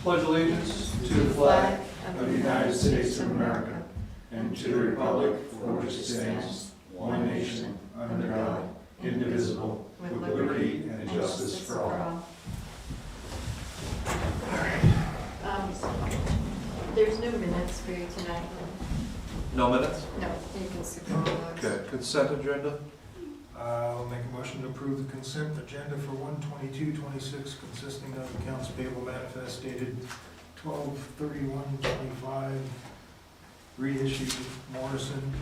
pledge allegiance to the flag of the United States of America and to the republic for which it stands, one nation, under God, indivisible, with liberty and justice for all. There's no minutes for you tonight. No minutes? No, you can skip all those. Okay, consent agenda? I'll make a motion to approve the consent agenda for 1/22/26, consisting of accounts payable manifest dated 12/31/25, reissued Morrison,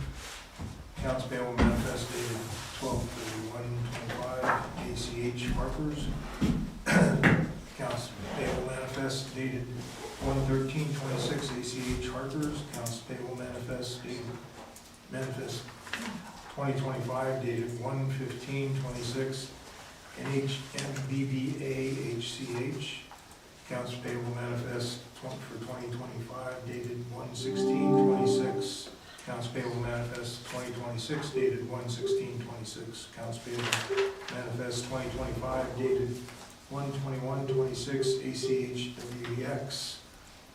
accounts payable manifest dated 12/31/25, ACH Harper's, accounts payable manifest dated 1/13/26, ACH Harper's, accounts payable manifest dated 2025 dated 1/15/26, NHMBBA HCH, accounts payable manifest for 2025 dated 1/16/26, accounts payable manifest 2026 dated 1/16/26, accounts payable manifest 2025 dated 1/21/26, ACH WEX,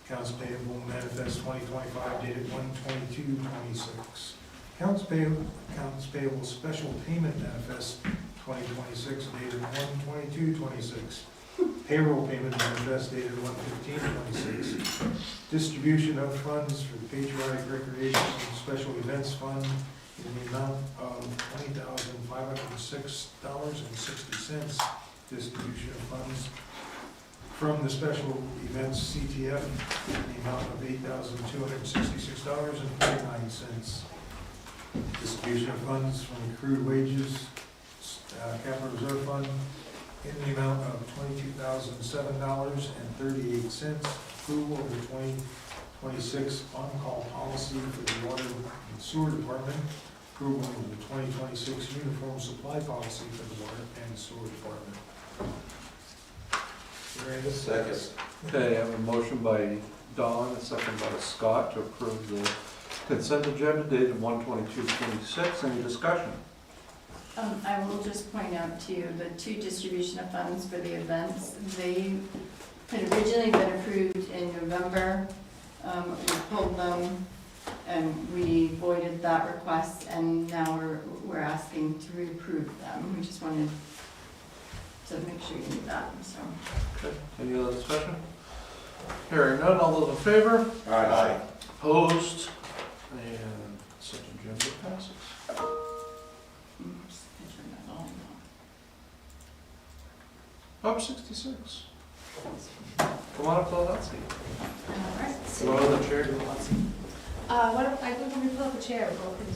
accounts payable manifest 2025 dated 1/22/26. Accounts payable special payment manifest 2026 dated 1/22/26. Payroll payment manifest dated 1/15/26. Distribution of funds for the Patriotic Recreation and Special Events Fund in the amount of $20,506.60. Distribution of funds from the Special Events CTF in the amount of $8,266.49. Distribution of funds from accrued wages, capital reserve fund, in the amount of $22,007.38. Approval of the 2026 on-call policy for the water and sewer department. Approval of the 2026 uniform supply policy for the water and sewer department. Second. Okay, I have a motion by Don, a second by Scott to approve the consent agenda dated 1/22/26. Any discussion? I will just point out to you the two distribution of funds for the events. They had originally been approved in November. We pulled them and we voided that request, and now we're asking to reapprove them. We just wanted to make sure you knew that, so. Okay, any other discussion? Hearing none, all those in favor? Aye. Opposed? And consent agenda passes. Just turn that on. Up 66. Come on up to the hot seat. All right. Go to the chair. What if I go when we pull up a chair, we'll can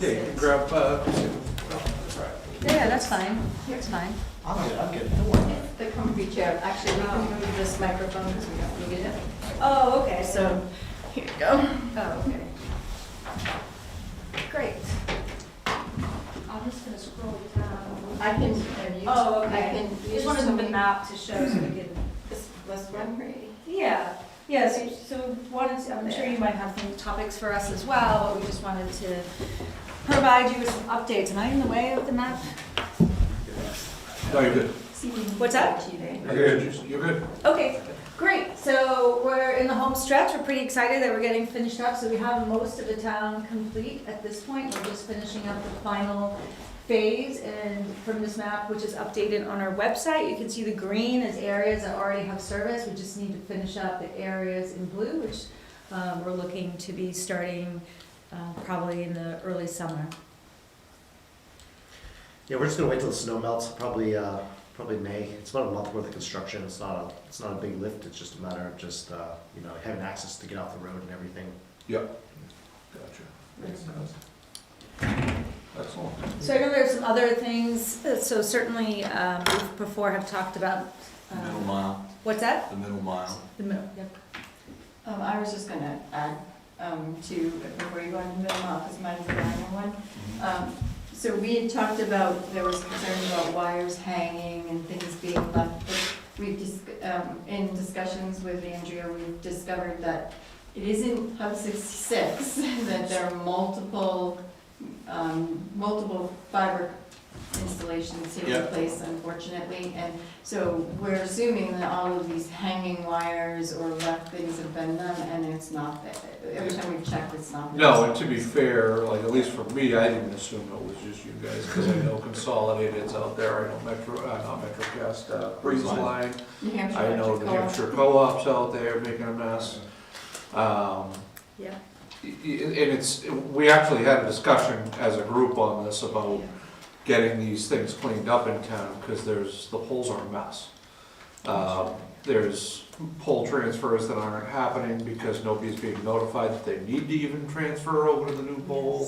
Yeah, you sit. can grab, Yeah, that's fine. That's fine. I'm good, don't worry. It's the comfy chair. Actually, we can move this microphone because we don't need it. Oh, okay. So, here you go. Oh, okay. Great. I'm just gonna scroll down. I can, Oh, okay. I can Just use wanted some the map to show so we could. this one, right? Yeah, yeah, so wanted to, I'm sure you might have some topics for us as well, but we just wanted to provide you with some updates. Am I in the way of the map? no, you're good. What's that? You're good. You're good. Okay, great. So we're in the home stretch. We're pretty excited that we're getting finished up. So we have most of the town complete at this point. We're just finishing up the final phase, and from this map, which is updated on our website, you can see the green is areas that already have service. We just need to finish up the areas in blue, which we're looking to be starting probably in the early summer. Yeah, we're just gonna wait till the snow melts, probably May. It's about a month worth of construction. It's not a big lift. It's just a matter of just, having access to get off the road and everything. Yep. Gotcha. Excellent. So I know there's some other things. So certainly, we before have talked about. Middle mile, What's that? the middle mile. The middle, yep. I was just gonna add, before you go into the middle mile, because mine's the minor one. So we had talked about, there was concern about wires hanging and things being left, but we've in discussions with Andrea, we've discovered that it isn't Hub 66, that there are multiple fiber installations taking Yeah. place, unfortunately. And so we're assuming that all of these hanging wires or left things have been done, and it's not that. Every time we've checked, it's not. No, and to be fair, like, at least for me, I didn't assume it was just you guys, because I know Consolidated's out there, I know not MetroCast, Breeze Line. New Hampshire I know Electric New Co-op. Hampshire Co-op's out there making a mess. Yeah. And it's, we actually had a discussion as a group on this about getting these things cleaned up in town, because the poles are a mess. There's pole transfers that aren't happening because nobody's being notified that they need to even transfer over to the new pole.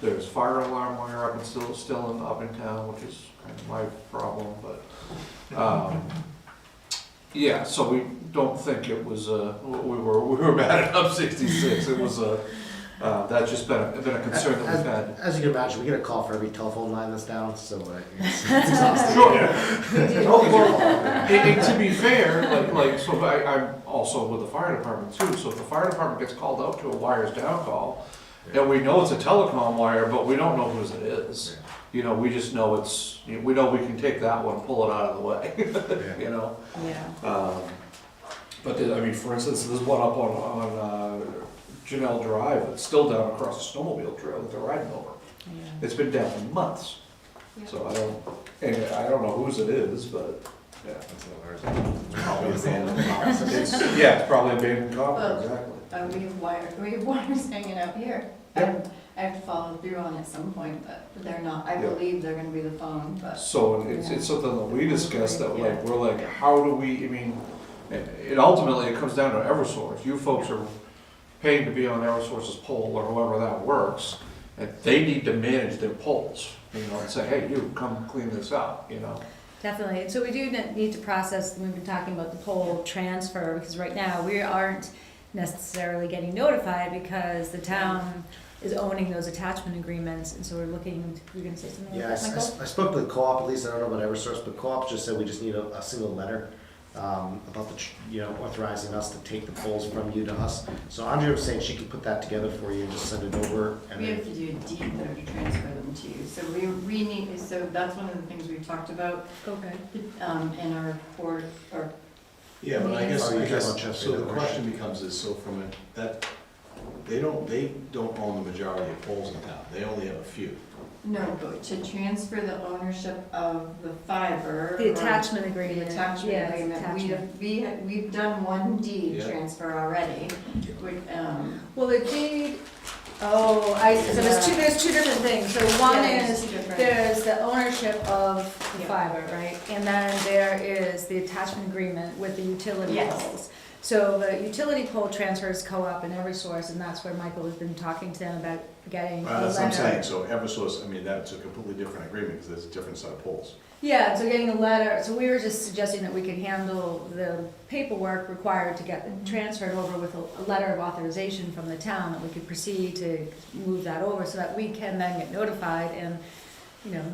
There's fire alarm wire up and still up in town, which is kind of my problem, but, yeah, so we don't think it was, we were mad at up 66, it was that's just been a concern that we've had. As you can imagine, we get a call for every telephone line that's down, so it's exhausting. Sure. Yeah. And to be fair, so I'm also with the fire department too, so if the fire department gets called out to a wires down call, and we know it's a telecom wire, but we don't know whose it is. You know, we just know we know we can take that one, pull it out of the way, you know? Yeah. But I mean, for instance, there's one up on Janelle Drive, that's still down across the snowmobile trail that they're riding over. Yeah. It's been down for months, so I don't know whose it is, but, yeah. Probably abandoned. It's probably abandoned copper, Well, exactly. we have wires hanging out here. Yep. I have to follow through on at some point, but they're not, I Yeah. believe they're gonna be the phone, but. So it's something that we discussed, that like, we're like, how do we, I mean, it ultimately, it comes down to Eversource. You folks are paying to be on Eversource's pole, or however that works, and they need to manage their poles, you know, and say, hey, you, come clean this up, you know? Definitely. So we do need to process, we've been talking about the pole transfer, because right now we aren't necessarily getting notified because the town is owning those attachment agreements, and so we're looking, you're gonna say something Yeah, like that, Michael? I spoke to the co-op, at least I don't know about Eversource, but co-op just said we just need a single letter about authorizing us to take the poles from you to us. So Andrea was saying she could put that together for you and just send it over, and We then, have to do a deed though to transfer them to you, so we need, so that's one of the things we've talked about, Okay. in our report, or. Yeah, but I guess, Oh, you can't just so say the that question becomes is, so from that, they don't own the majority of poles in town, they only have a few. No, but to transfer the ownership of the fiber. The or attachment The agreement. attachment Yeah, agreement, attachment. we've done one deed Yeah. transfer already, Well, the deed, so there's two different things. So one Yeah, is, there's two different- there's the ownership of the Yeah. fiber, right? And then there is the attachment agreement with the utility Yes. poles. So the utility pole transfers co-op and Eversource, and that's where Michael has been talking to them about getting a letter. That's what I'm saying, so Eversource, I mean, that's a completely different agreement, because there's a different set of poles. Yeah, so getting a letter, so we were just suggesting that we could handle the paperwork required to get them transferred over with a letter of authorization from the town, that we could proceed to move that over, so that we can then get notified and,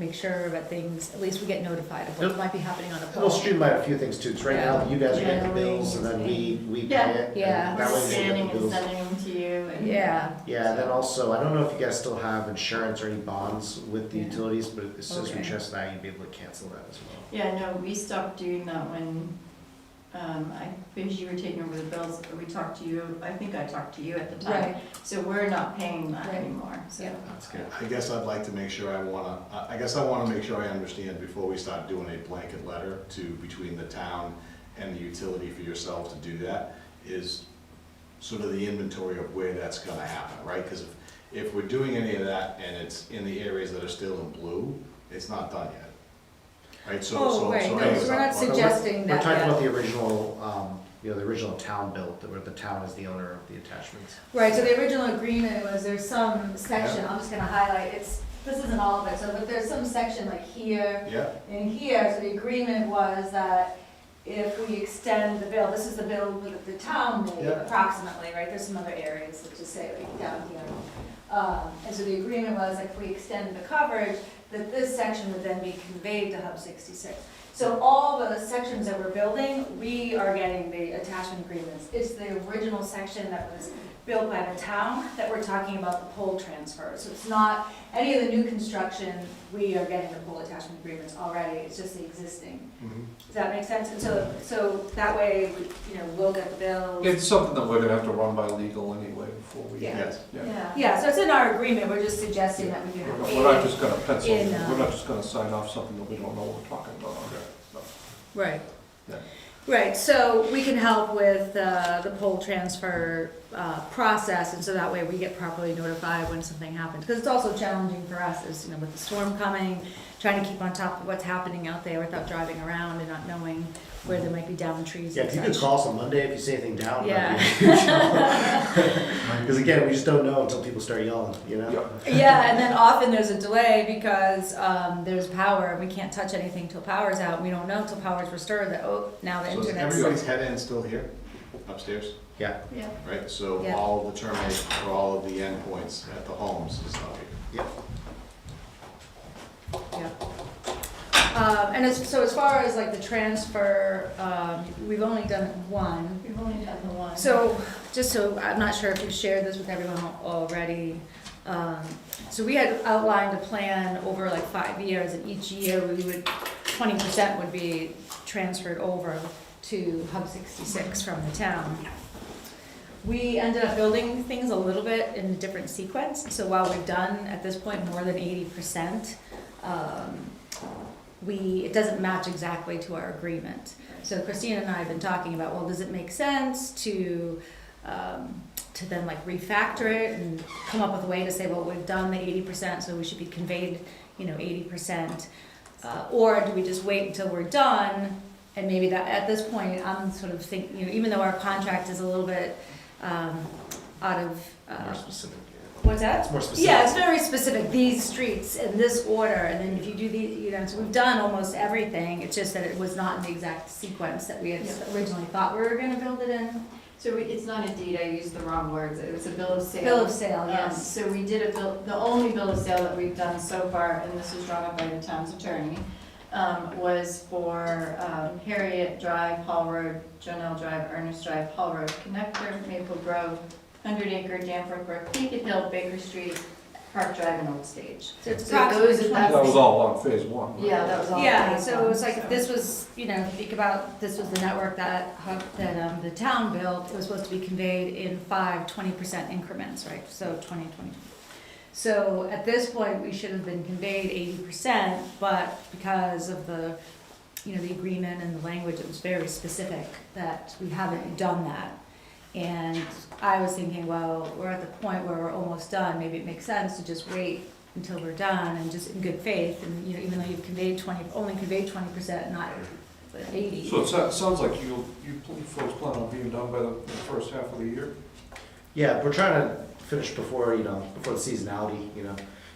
make sure that things, at least we get notified of what might be happening on a pole. it'll streamline a few things too, 'cause right now, you guys are getting the bills, and then we pay it. Yeah. and We're that way we get scanning the and bills. sending them to you, and. Yeah. Yeah, and then also, I don't know if you guys still have insurance or any bonds with the Yeah. utilities, but as soon as we Okay. transfer that, you'd be able to cancel that as well. Yeah, no, we stopped doing that when, because you were taking over the bills, we talked to you, I think I talked to you at the time. Right. So we're not paying that Right. anymore, so. Yeah. That's good. I guess I'd like to make sure I wanna make sure I understand before we start doing a blanket letter between the town and the utility for yourself to do that, is sort of the inventory of where that's gonna happen, right? Because if we're doing any of that and it's in the areas that are still in blue, it's not done yet. Right, so. Oh, right, no, so we're not suggesting We're that talking yet. about the original, the original town built, where the town is the owner of the attachments. Right, so the original agreement was, there's some section, I'm just gonna highlight, this isn't all of it, but there's some section like here Yeah, and here, so the agreement was that if we extend the bill, this is the bill that the town made Yeah. approximately, right, there's some other areas that just say like down here. And so the agreement was, like, if we extend the coverage, that this section would then be conveyed to Hub 66. So all the sections that we're building, we are getting the attachment agreements. It's the original section that was built by the town that we're talking about the pole transfer. So it's not any of the new construction, we are getting the pole attachment agreements already, it's just the existing. Does that make sense? And so that way, we'll get the bills. It's something that we're gonna have to run by legal anyway before we. Yeah. Yes. Yeah. Yeah, so it's in our agreement, we're just suggesting that we do it. We're not just gonna pencil, In, we're not just gonna sign off something that we don't know what we're talking about. Right. Yeah. Right, so we can help with the pole transfer process, and so that way we get properly notified when something happens. Because it's also challenging for us, as with the storm coming, trying to keep on top of what's happening out there without driving around and not knowing where there might be downed trees Yeah, and if you could such. call us on Monday if you see anything down. Yeah. Because again, we just don't know until people start yelling, Yeah. Yeah, and then often there's a delay because there's power, and we can't touch anything till power's out. We don't know till power's restored that, now the So is internet's. everybody's head end still here, upstairs, Yeah. Yeah. right? So Yeah. all of the termination for all of the endpoints at the homes is out here. Yep. Yeah. So as far as like the transfer, we've only done one. We've only done the one. So, I'm not sure if you've shared this with everyone already. So we had outlined a plan over like 5 years, and each year 20% would be transferred over to Hub 66 from the town. We ended up building things a little bit in a different sequence, so while we've done at this point more than 80%, it doesn't match exactly to our agreement. So Christina and I have been talking about, well, does it make sense to then like refactor it and come up with a way to say, well, we've done the 80%, so we should be conveyed, 80%, or do we just wait until we're done? And maybe that at this point, I'm sort of thinking, even though our contract is a little bit out of More specific. what's that? It's more specific. Yeah, it's very specific, these streets in this order, and then if you do so we've done almost everything, it's just that it was not in the exact sequence that we had Yeah. originally thought we were gonna build it in. So it's not a deed, I used the wrong words, it was a bill of sale. Bill of sale, yes. So we did the only bill of sale that we've done so far, and this was drawn up by the town's attorney, was for Harriet Drive, Hall Road, Jonelle Drive, Ernest Drive, Hall Road, Connector, Maple Grove, 100 Acre, Danforth Brook, Beacon Hill, Baker Street, Park Drive, and Old Stage. So it's So those approximately are- That was all on phase one. right? Yeah, that was all. Yeah, phase so one, it was like, if so- this was, think about, this was the network that the town built, it was supposed to be conveyed in 20% increments, right? So 20. So at this point, we should have been conveyed 80%, but because of the agreement and the language, it was very specific that we haven't done that. And I was thinking, well, we're at the point where we're almost done, maybe it makes sense to just wait until we're done and just in good faith, and, even though you've only conveyed 20%, not 80. So it sounds like you folks plan on being done by the first half of the year? Yeah, we're trying to finish before the seasonality,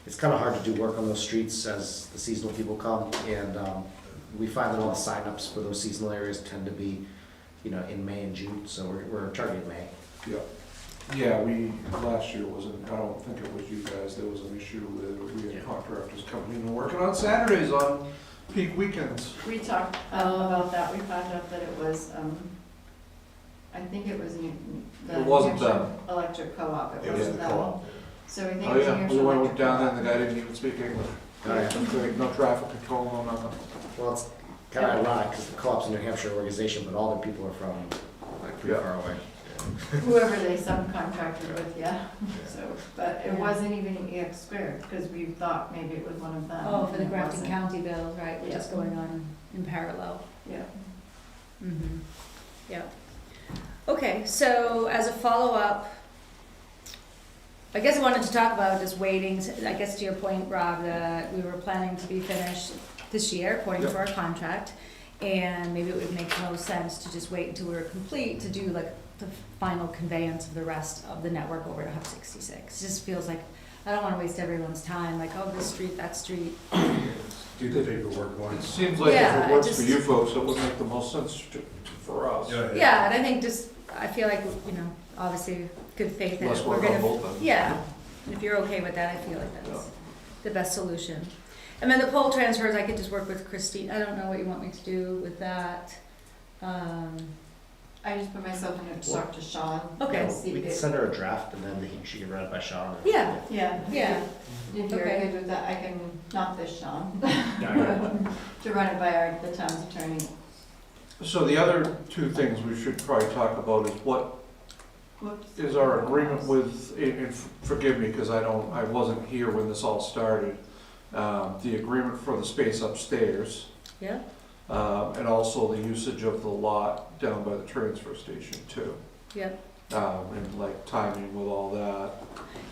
It's kind of hard to do work on those streets as the seasonal people come, and we find that all the signups for those seasonal areas tend to be, in May and June, so we're targeting May. Yeah. Yeah, last year I don't think it was you guys, there was an issue with, we had contractors coming in and working on Saturdays on peak weekends. We talked about that, we found out that it was, I think it was the It wasn't New Hampshire them. Electric Co-op, it It was wasn't the them. co-op. So we think Oh it was New yeah, Hampshire we went Electric down there Co-op. and the guy didn't even speak English. Oh, yeah. No traffic control, no nothing. Well, it's kind of ironic, because the co-op's a New Hampshire organization, but all their people are from, pretty Yeah. far away. Whoever they subcontracted with, yeah, so, but it wasn't even EX squared, because we thought maybe it was one of them. Oh, for the and it Grafton wasn't. County bills, right, which is Yeah. going on in parallel. Yeah. Mm-hmm. Yeah. Okay, so as a follow-up, I guess I wanted to talk about just waiting, I guess to your point, Rob, that we were planning to be finished this year according to our contract, and maybe it would make most sense to just wait until we were complete to do like the final conveyance of the rest of the network over to Hub 66. It just feels like, I don't wanna waste everyone's time, like, oh, this street, that street. Do the paperwork It once. seems like if Yeah, it works just- for you folks, it would make the most sense for us. Yeah, and I think I feel like, obviously, good faith that Less we're work on gonna. both ends. Yeah, and if you're okay with that, I feel like that's the best solution. And then the pole transfers, I could just work with Christine. I don't know what you want me to do with that. I just put myself in to talk to Sean. Okay. and see We can if- send her a draft and then she can run it by Sean. Yeah, Yeah. yeah. If you're Okay. good with that, I can, not this Sean, Yeah. to run it by the town's attorney. So the other two things we should probably talk about is what Whoops. is our agreement with, and forgive me, because I wasn't here when this all started, the agreement for the space upstairs, Yeah. and also the usage of the lot down by the transfer station too. Yeah. And like timing with all that.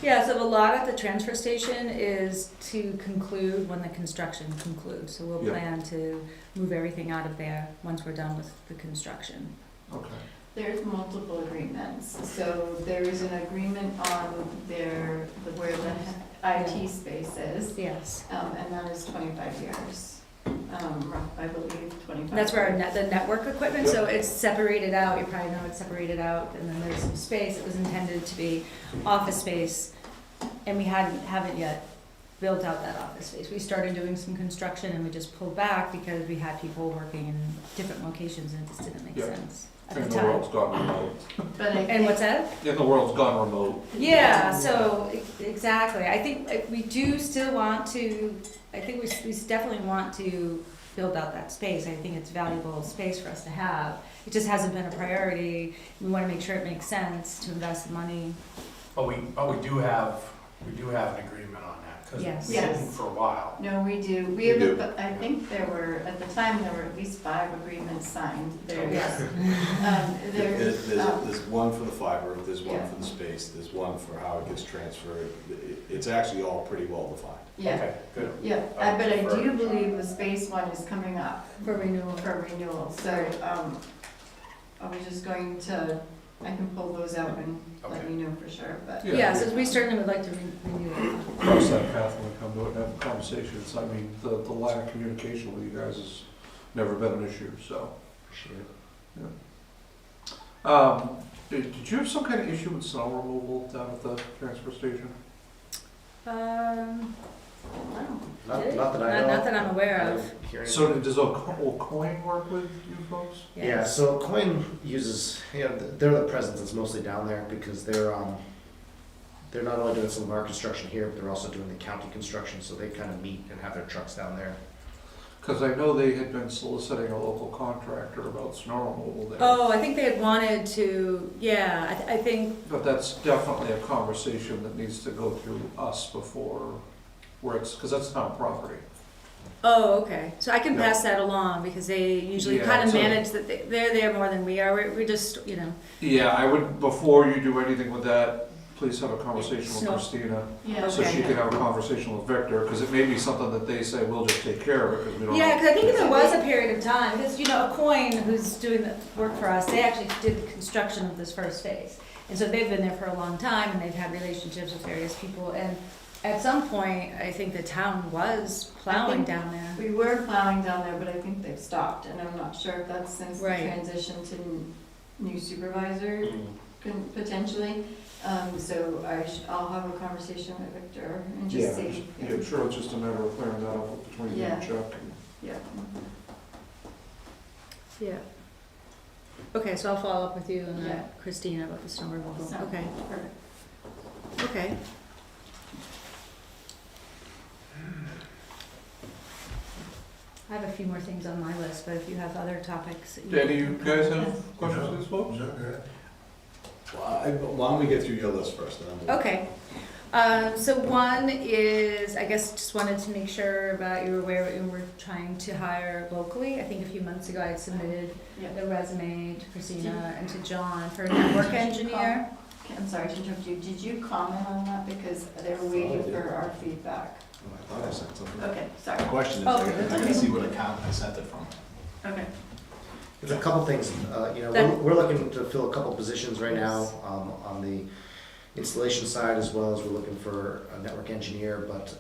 Yeah, so the lot at the transfer station is to conclude when the construction concludes. So we'll Yeah. plan to move everything out of there once we're done with the construction. Okay. There's multiple agreements. So there is an agreement on where the IT space is, Yes. and that is 25 years. I believe 25. That's where our the network equipment, so Yep. it's separated out, you probably know it's separated out, and then there's some space, it was intended to be office space, and we haven't yet built out that office space. We started doing some construction and we just pulled back because we had people working in different locations and it just didn't make Yeah. sense at the And the time. world's gone remote. But I And think- what's that? And the world's gone remote. Yeah, so, exactly, I think we do still want to, I think we definitely want to build out that space, I think it's valuable space for us to have. It just hasn't been a priority, we wanna make sure it makes sense to invest the money. But we do have an agreement on that, because Yes. we didn't Yes. for a while. No, we do. We do. I think at the time, there were at least 5 agreements signed. There's, Yes. There's one for the fiber, there's one Yeah. for the space, there's one for how it gets transferred. It's actually all pretty well defined. yeah, Okay, good. yeah. But I do believe the space one is coming up For renewal. for renewal. So I was just going to, I can pull those out and let Okay. you know for sure, but. Yeah, so we certainly would like to renew it. Cross that path when we come to it and have conversations. I mean, the lack of communication with you guys has never been an issue, so. Appreciate it. Did you have some kind of issue with snow removal down at the transfer station? Not Did it? that I know. Not that I'm aware I of. didn't hear So anything. does O'Coin work with you folks? Yeah, so Coin uses, they're the presence that's mostly down there because they're not only doing some of our construction here, but they're also doing the county construction, so they kind of meet and have their trucks down there. Because I know they had been soliciting a local contractor about snow removal there. Oh, I think they had wanted to, yeah, I think, But that's definitely a conversation that needs to go through us before, because that's town property. oh, okay. So I can Yeah. pass that along because they usually Yeah, kind of so- manage that, they're there more than we are. We just, Yeah, I would, before you do anything with that, please have a conversation with Snow. Christina, Yeah. so Okay. she can have a conversation with Victor, because it may be something that they say, we'll just take care of it, because we don't. yeah, because I think there was a period of time, because, a Coin who's doing the work for us, they actually did the construction of this first phase. And so they've been there for a long time and they've had relationships with various people. And at some point, I think the town was plowing down there. We were plowing down there, but I think they've stopped, and I'm not sure if that's since the Right. transition to new supervisor, Mm. potentially. So I'll have a conversation with Victor and Yeah, just see. yeah, sure, it's just a matter of clearing that up between you and Yeah. Chuck. Yeah. Yeah. Okay, so I'll follow up with you and Yeah. Christina about the snow removal. So- Okay, Perfect. okay. I have a few more things on my list, but if you have other topics. that Do any of you guys have questions for these folks? Why don't we get through your list first, and then we'll. Okay, so one is, I guess, just wanted to make sure about you were aware that we were trying to hire locally. I think a few months ago I had submitted Yeah. the resume to Christina and to John for a network engineer. I'm sorry to interrupt you. Did you comment on that? Because they were waiting for our feedback. Oh, I thought I sent something. Okay, sorry. The question is, Oh, I okay. can see what account I sent it from. Okay. There's a couple things, we're looking to fill a couple positions right now, on the installation side, as well as we're looking for a network engineer, but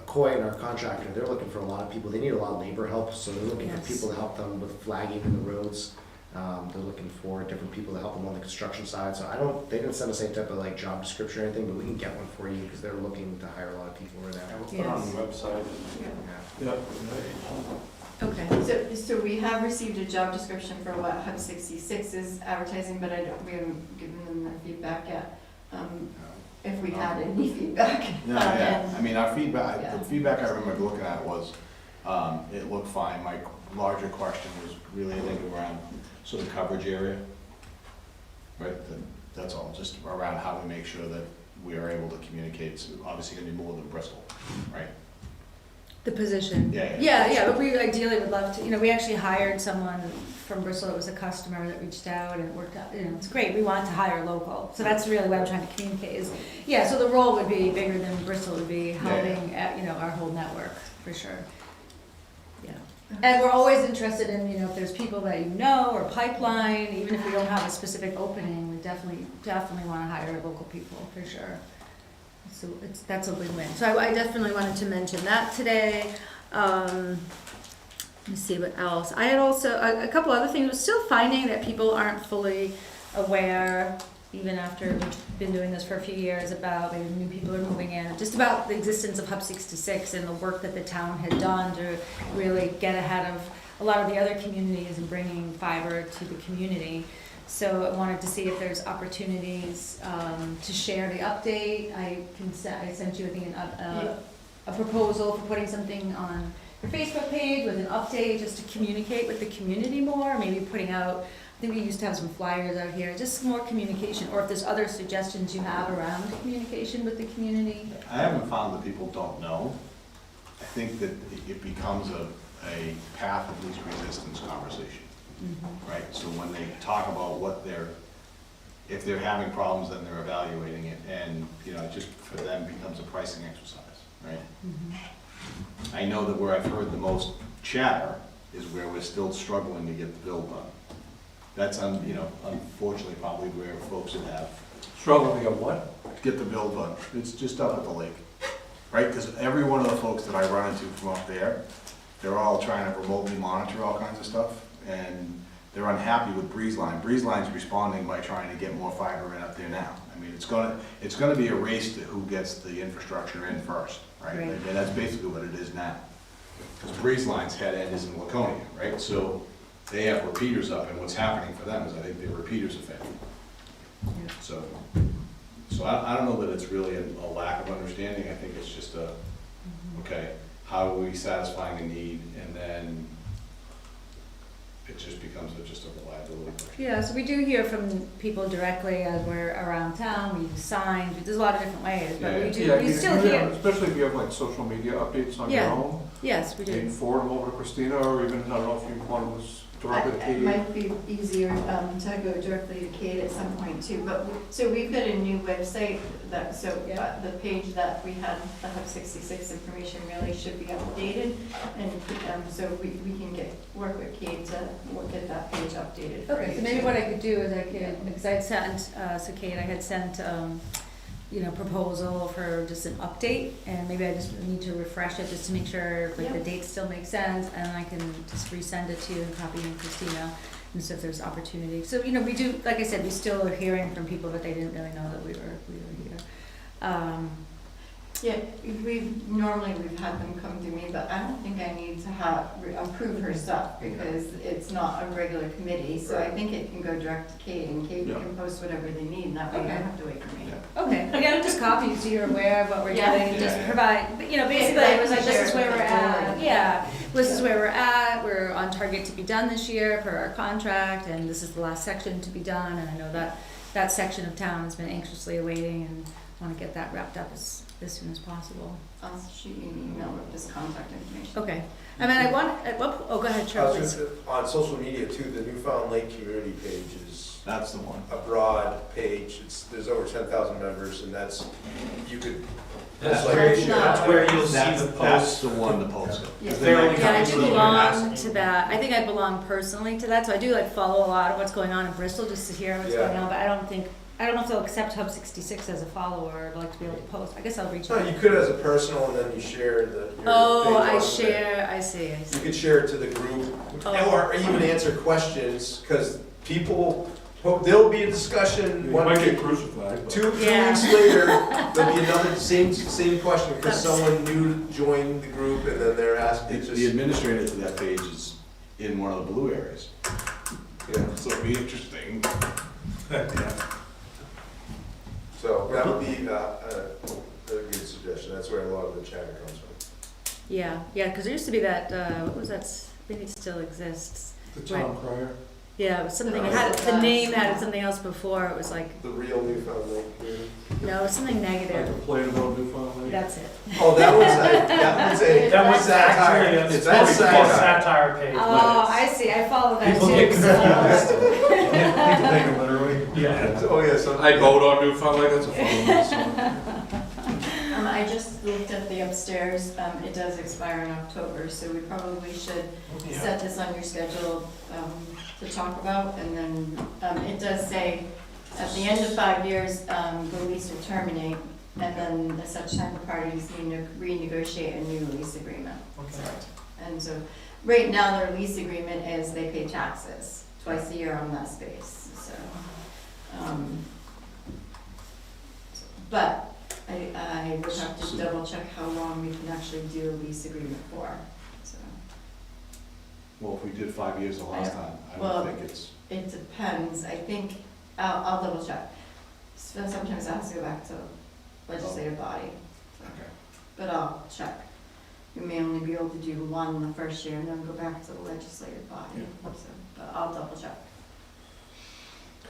Coin, our contractor, they're looking for a lot of people, they need a lot of labor help, so they're looking for Yes. people to help them with flagging in the roads, They're looking for different people to help them on the construction side, so they didn't send us any type of like job description or anything, but we can get one for you, because they're looking to hire a lot of people right And now. we'll put it on the website. Yeah. Yeah. Okay, so we have received a job description for what Hub 66 is advertising, but we haven't given them their feedback yet. If we had any feedback. No, yeah, I mean, our feedback, Yeah. the feedback I remember looking at was, it looked fine. My larger question was really, I think, around sort of coverage area. Right, that's all, just around how we make sure that we are able to communicate. It's obviously gonna be more than Bristol, right? The position. Yeah. But we ideally would love to, we actually hired someone from Bristol that was a customer that reached out and it worked out, it's great, we want to hire local. So that's really what I'm trying to communicate is, so the role would be bigger than Bristol, would be helping, our whole network, for sure. Yeah. And we're always interested in, if there's people that or pipeline, even if we don't have a specific opening, we definitely want to hire local people, for sure. So that's a win-win. So I definitely wanted to mention that today. Let me see what else. I had also, a couple other things, we're still finding that people aren't fully aware, even after we've been doing this for a few years, about maybe new people are moving in, just about the existence of Hub 66 and the work that the town had done to really get ahead of a lot of the other communities and bringing fiber to the community. So I wanted to see if there's opportunities to share the update. I sent you, I think, a proposal for putting something on your Facebook page with an update, just to communicate with the community more, maybe putting out, I think we used to have some flyers out here, just more communication, or if there's other suggestions you have around communication with the community. I haven't found that people don't know. I think that it becomes a path of least resistance conversation. Mm-hmm. Right, so when they talk about if they're having problems, then they're evaluating it, and, it just for them becomes a pricing exercise, right? Mm-hmm. I know that where I've heard the most chatter is where we're still struggling to get the bill done. That's, unfortunately probably where folks would have. Struggling to get what? Get the bill done, it's just up at the lake, right? Because every one of the folks that I run into from up there, they're all trying to remotely monitor all kinds of stuff, and they're unhappy with Breeze Line. Breeze Line's responding by trying to get more fiber in up there now. I mean, it's gonna be a race to who gets the infrastructure in first, right? Right. And that's basically what it is now. Because Breeze Line's head end is in Laconia, right? So they have repeaters up, and what's happening for them is I think their repeaters are failing. Yeah. So I don't know that it's really a lack of understanding. I think it's just okay, how are we satisfying a need, and then it just becomes just a reliability question. Yeah, so we do hear from people directly as we're around town, we use signs, there's a lot of different ways, but we still hear. Especially if you have like social media updates on your Yeah. own. Yes, we You can do. forward them over to Christina, or even, I don't know if you want to directly to It Katie. might be easier to go directly to Kate at some point too, but, so we've got a new website the page that we had, the Hub 66 information really should be updated, and so we can work with Kate to get that page updated. for Okay, you, so maybe too. what I could do is because I had sent, Kate, I had sent, proposal for just an update, and maybe I just need to refresh it just to make sure the Yep. dates still make sense, and I can just resend it to you and copy in Christina, and so if there's opportunity. So, we do, like I said, we still are hearing from people, but they didn't really know that we were here. Yeah, we've had them come to me, but I don't think I need to approve her stuff, because it's not a regular committee, so I think it can go direct to Kate, and Kate Yeah. can post whatever they need, and that way you don't have to wait for me. Okay, again, just copy so you're aware of what we're Yeah. doing, and just Yeah. provide, basically it was like, this is where we're at. Share it. Yeah, this is where we're at, we're on target to be done this year per our contract, and this is the last section to be done, and I know that section of town has been anxiously awaiting, and want to get that wrapped up as soon as possible. I'll shoot you an email with this contact information. Okay, and then go ahead, I was Charles. just, on social media too, the Newfound Lake community page is That's the one. a broad page. There's over 10,000 members, and you could. That's like- where you'll see the That's posts. the one to post it. Yeah. 'Cause They're then only that Yeah, I comes do to the- belong to that. I think I belong personally to that, so I do follow a lot of what's going on in Bristol, just to hear what's Yeah. going on, but I don't think I don't know if they'll accept Hub 66 as a follower, I'd like to be able to post, I guess I'll reach No, out. you could as a personal, and then you share your Oh, page I on there. share, I see, I You see. could share it to the group, Oh. or even answer questions, because people, there'll be a discussion You one might get week, crucified. but- two Yeah. weeks later, there'll be another same question, because That's- someone new joined the group, and then they're asking, it's The just, administrator to that page is in one of the blue areas, yeah. so it'd be interesting. So that would be a good suggestion, that's where a lot of the chatter comes from. Yeah, yeah, because there used to be that, what was that, I think it still exists. The town crier. Yeah, it was something, Oh, it had, the that's- name had something else before, it was like, The real Newfoundland community. no, it was something I negative. complain about Newfoundland. That's it. Oh, that was a That was satire. actually, It's that's satire. a satire page. Oh, I see, I follow that People too. get so- People take it literally. Yeah. Oh, yeah, so. I vote on Newfoundland, that's a fun I just looked at the upstairs, it does expire in October, so we probably should set this on your schedule, to talk about, and then, it does say, at the end of 5 years, the lease will terminate, and then at such time the parties renegotiate a new lease agreement. Okay. And so, right now, their lease agreement is they pay taxes twice a year on that space, so. But I would have to double check how long we can actually do a lease agreement for, so. Well, if we did 5 years the last time, I Well- don't think it's, It depends, I think, I'll double check. So sometimes I have to go back to legislative body, okay. but I'll check. We may only be able to do one the first year and then go back to the legislative body, so, but I'll double check.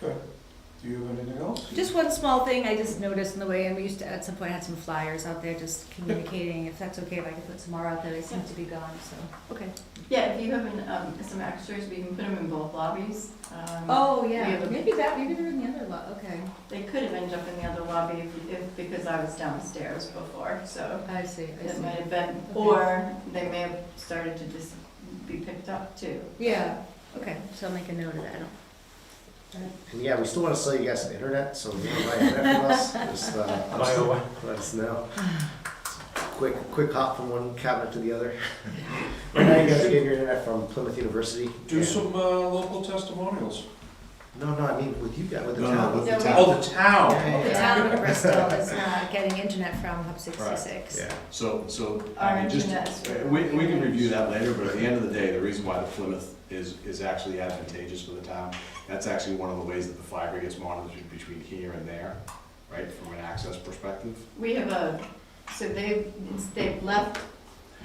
Okay. Do you have anything else? Just one small thing I just noticed in the way, and we used to, at some point, had some flyers out there just communicating, if that's okay, if I could put some more out there, they seem to be gone, so, okay. Yeah, if you have some extras, we can put them in both lobbies. Oh, we yeah, have a- maybe they're in the other lot, okay. They could have ended up in the other lobby if because I was downstairs before, so I see, I it see. might have been, Okay. or they may have started to just be picked up too. Yeah, okay, so I'll make a note of that. And yeah, we still wanna sell you guys some internet, so if you wanna buy internet from us, just, By the way, let us know. Quick hop from one cabinet to the other. Right now you guys are getting your internet from Plymouth University. Do and- some local testimonials. No, I mean with you guys, with the No, no, town. with the No, town. Oh, the town. Yeah, The yeah, town of Bristol is getting internet from Hub 66. yeah. So, Our I mean, just, internet is for we can review that later, but at the end of the day, the reason why the Plymouth is actually advantageous for the town, that's actually one of the ways that the fiber gets monitored between here and there, right, from an access perspective. We have so they've left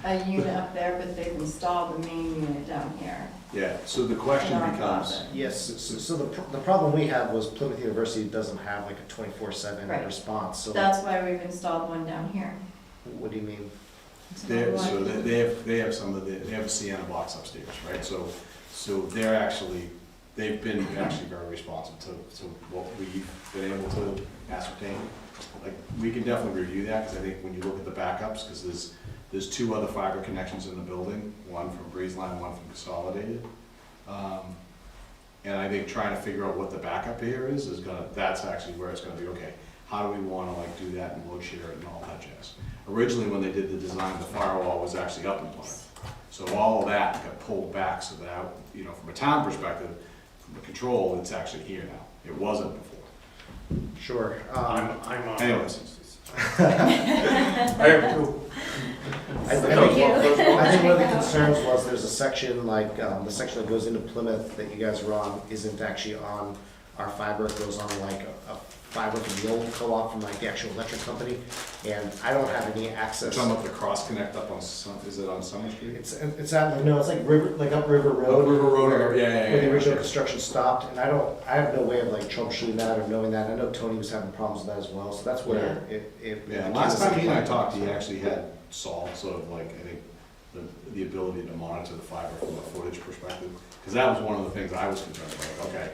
a unit up there, but they've installed the main unit down here. Yeah, so the question in our becomes, closet. Yes, so the problem we had was Plymouth University doesn't have like a 24/7 Right. response, so That's why we've installed one down here. what do you mean? so they have some of the, they have a Sienna box upstairs, right? So they're actually, they've been actually very responsive to what we've been able to ascertain. Like, we can definitely review that, because I think when you look at the backups, because there's two other fiber connections in the building, one from Breezeline, one from Consolidated. And I think trying to figure out what the backup here is gonna, that's actually where it's gonna be, okay, how do we wanna like do that and load share it and all that jazz? Originally, when they did the design, the firewall was actually up in Plymouth. So all of that got pulled back so that, you know, from a town perspective, from the control, it's actually here now. It wasn't before. Sure. I'm on. Anyways, I have two. I think one of the concerns was there's a section like, the section that goes into Plymouth that you guys are on isn't actually on our fiber. It goes on like a fiber from the old co-op from like the actual electric company. And I don't have any access. talking about the cross connect up on, is it on Summer Street? It's at, no, it's like river, like up River Road. Up River Road, where- yeah. Where the original construction stopped, and I have no way of like troubleshooting that or knowing that. I know Tony was having problems with that as well, so that's where it. Yeah, last time he and I talked, he actually had solved sort of like, I think, the ability to monitor the fiber from a footage perspective, because that was one of the things I was concerned about, okay.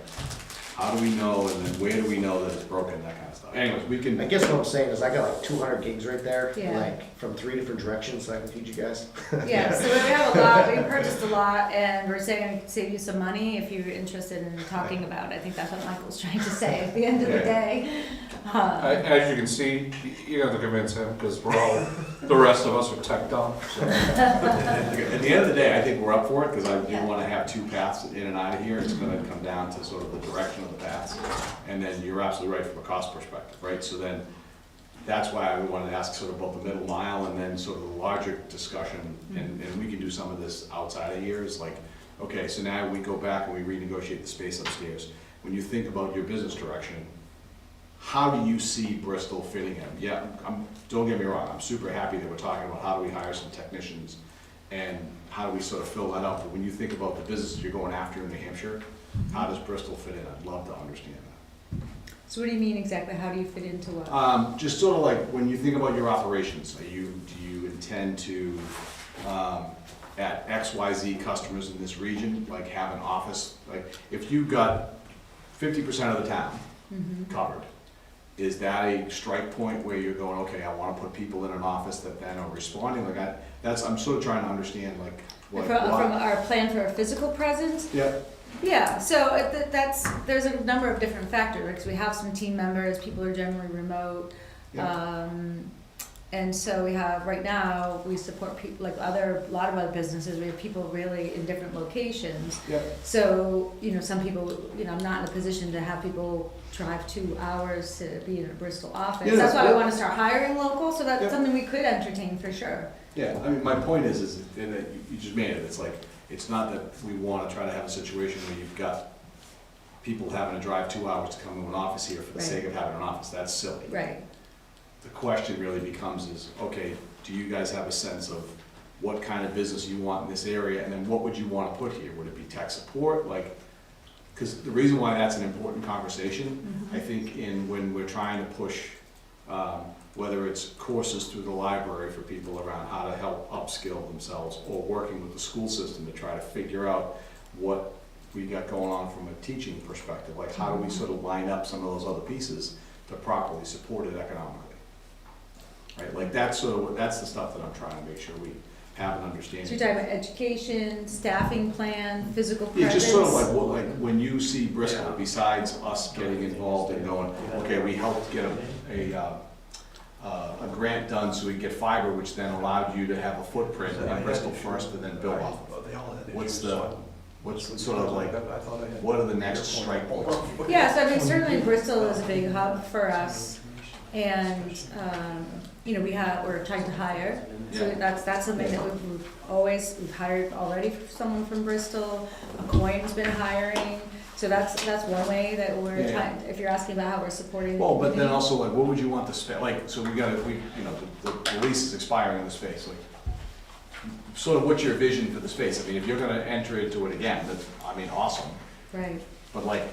how do we know, and then where do we know that it's broken, that kind of stuff. Anyways, we I can, guess what I'm saying is I got like 200 gigs right there, Yeah. like from 3 different directions, so I can feed you guys. Yeah, so we have a lot, we purchased a lot, and we're saying to save you some money if you're interested in talking about it. I think that's what Michael's trying to say at the end of the day. As you can see, you don't have to convince him, because we're all, the rest of us are tech dumb, so. at the end of the day, I think we're up for it, because I do Yeah. want to have 2 paths in and out of here. It's going to come down to sort of the direction of the paths. And then you're absolutely right from a cost perspective, right? So then, that's why we wanted to ask sort of about the middle mile, and then sort of the larger discussion, and we can do some of this outside of here, is like, okay, so now we go back and we renegotiate the space upstairs. When you think about your business direction, how do you see Bristol fitting in? Yeah, don't get me wrong, I'm super happy that we're talking about how do we hire some technicians, and how do we sort of fill that out, but when you think about the business you're going after in New Hampshire, how does Bristol fit in? I'd love to understand that. So what do you mean exactly? How do you fit into what? Just sort of like, when you think about your operations, do you intend to, at XYZ customers in this region, like have an office? Like, if you got 50% of the town covered, is that a strike point where you're going, okay, I wanna put people in an office that then are responding? Like, I'm sort of trying to understand, like, what. From our plan for a physical presence? Yep. Yeah, so there's a number of different factors, because we have some team members, people are generally remote. Yeah. And so we have, right now, we support people, like a lot of other businesses, we have people really in different locations. Yep. So, some people, I'm not in a position to have people drive 2 hours to be in a Bristol office. Yeah, That's why we yeah. wanna start hiring local, so that's Yeah. something we could entertain for sure. Yeah, I mean, my point is and that you just made it, it's like, it's not that we wanna try to have a situation where you've got people having to drive 2 hours to come to an office here for the Right. sake of having an office, that's silly. Right. The question really becomes is, okay, do you guys have a sense of what kind of business you want in this area, and then what would you wanna put here? Would it be tech support, like, cause the reason why that's an important conversation, I think when we're trying to push, whether it's courses through the library for people around how to help upskill themselves, or working with the school system to try to figure out what we got going on from a teaching perspective, like how do we sort of line up some of those other pieces to properly support it economically? Right, like that's the stuff that I'm trying to make sure we have an So understanding. you're talking about education, staffing plan, physical Yeah, presence? just sort of like when you see Bristol, besides us getting involved and going, okay, we helped get a grant done so we can get fiber, which then allowed you to have a footprint in Bristol first and then build off of it. What's sort of like, what are the next strike points? Yeah, so I mean, certainly Bristol is a big hub for us, and, we're trying to hire. So Yeah. that's something that we've hired already someone from Bristol, Coin's been hiring, so that's one way that we're Yeah. trying, if you're asking about how we're supporting the Well, but then community. also like, what would you want the space, like, so the lease is expiring in the space, like, sort of what's your vision for the space? I mean, if you're gonna enter into it again, that's, awesome, Right. but like,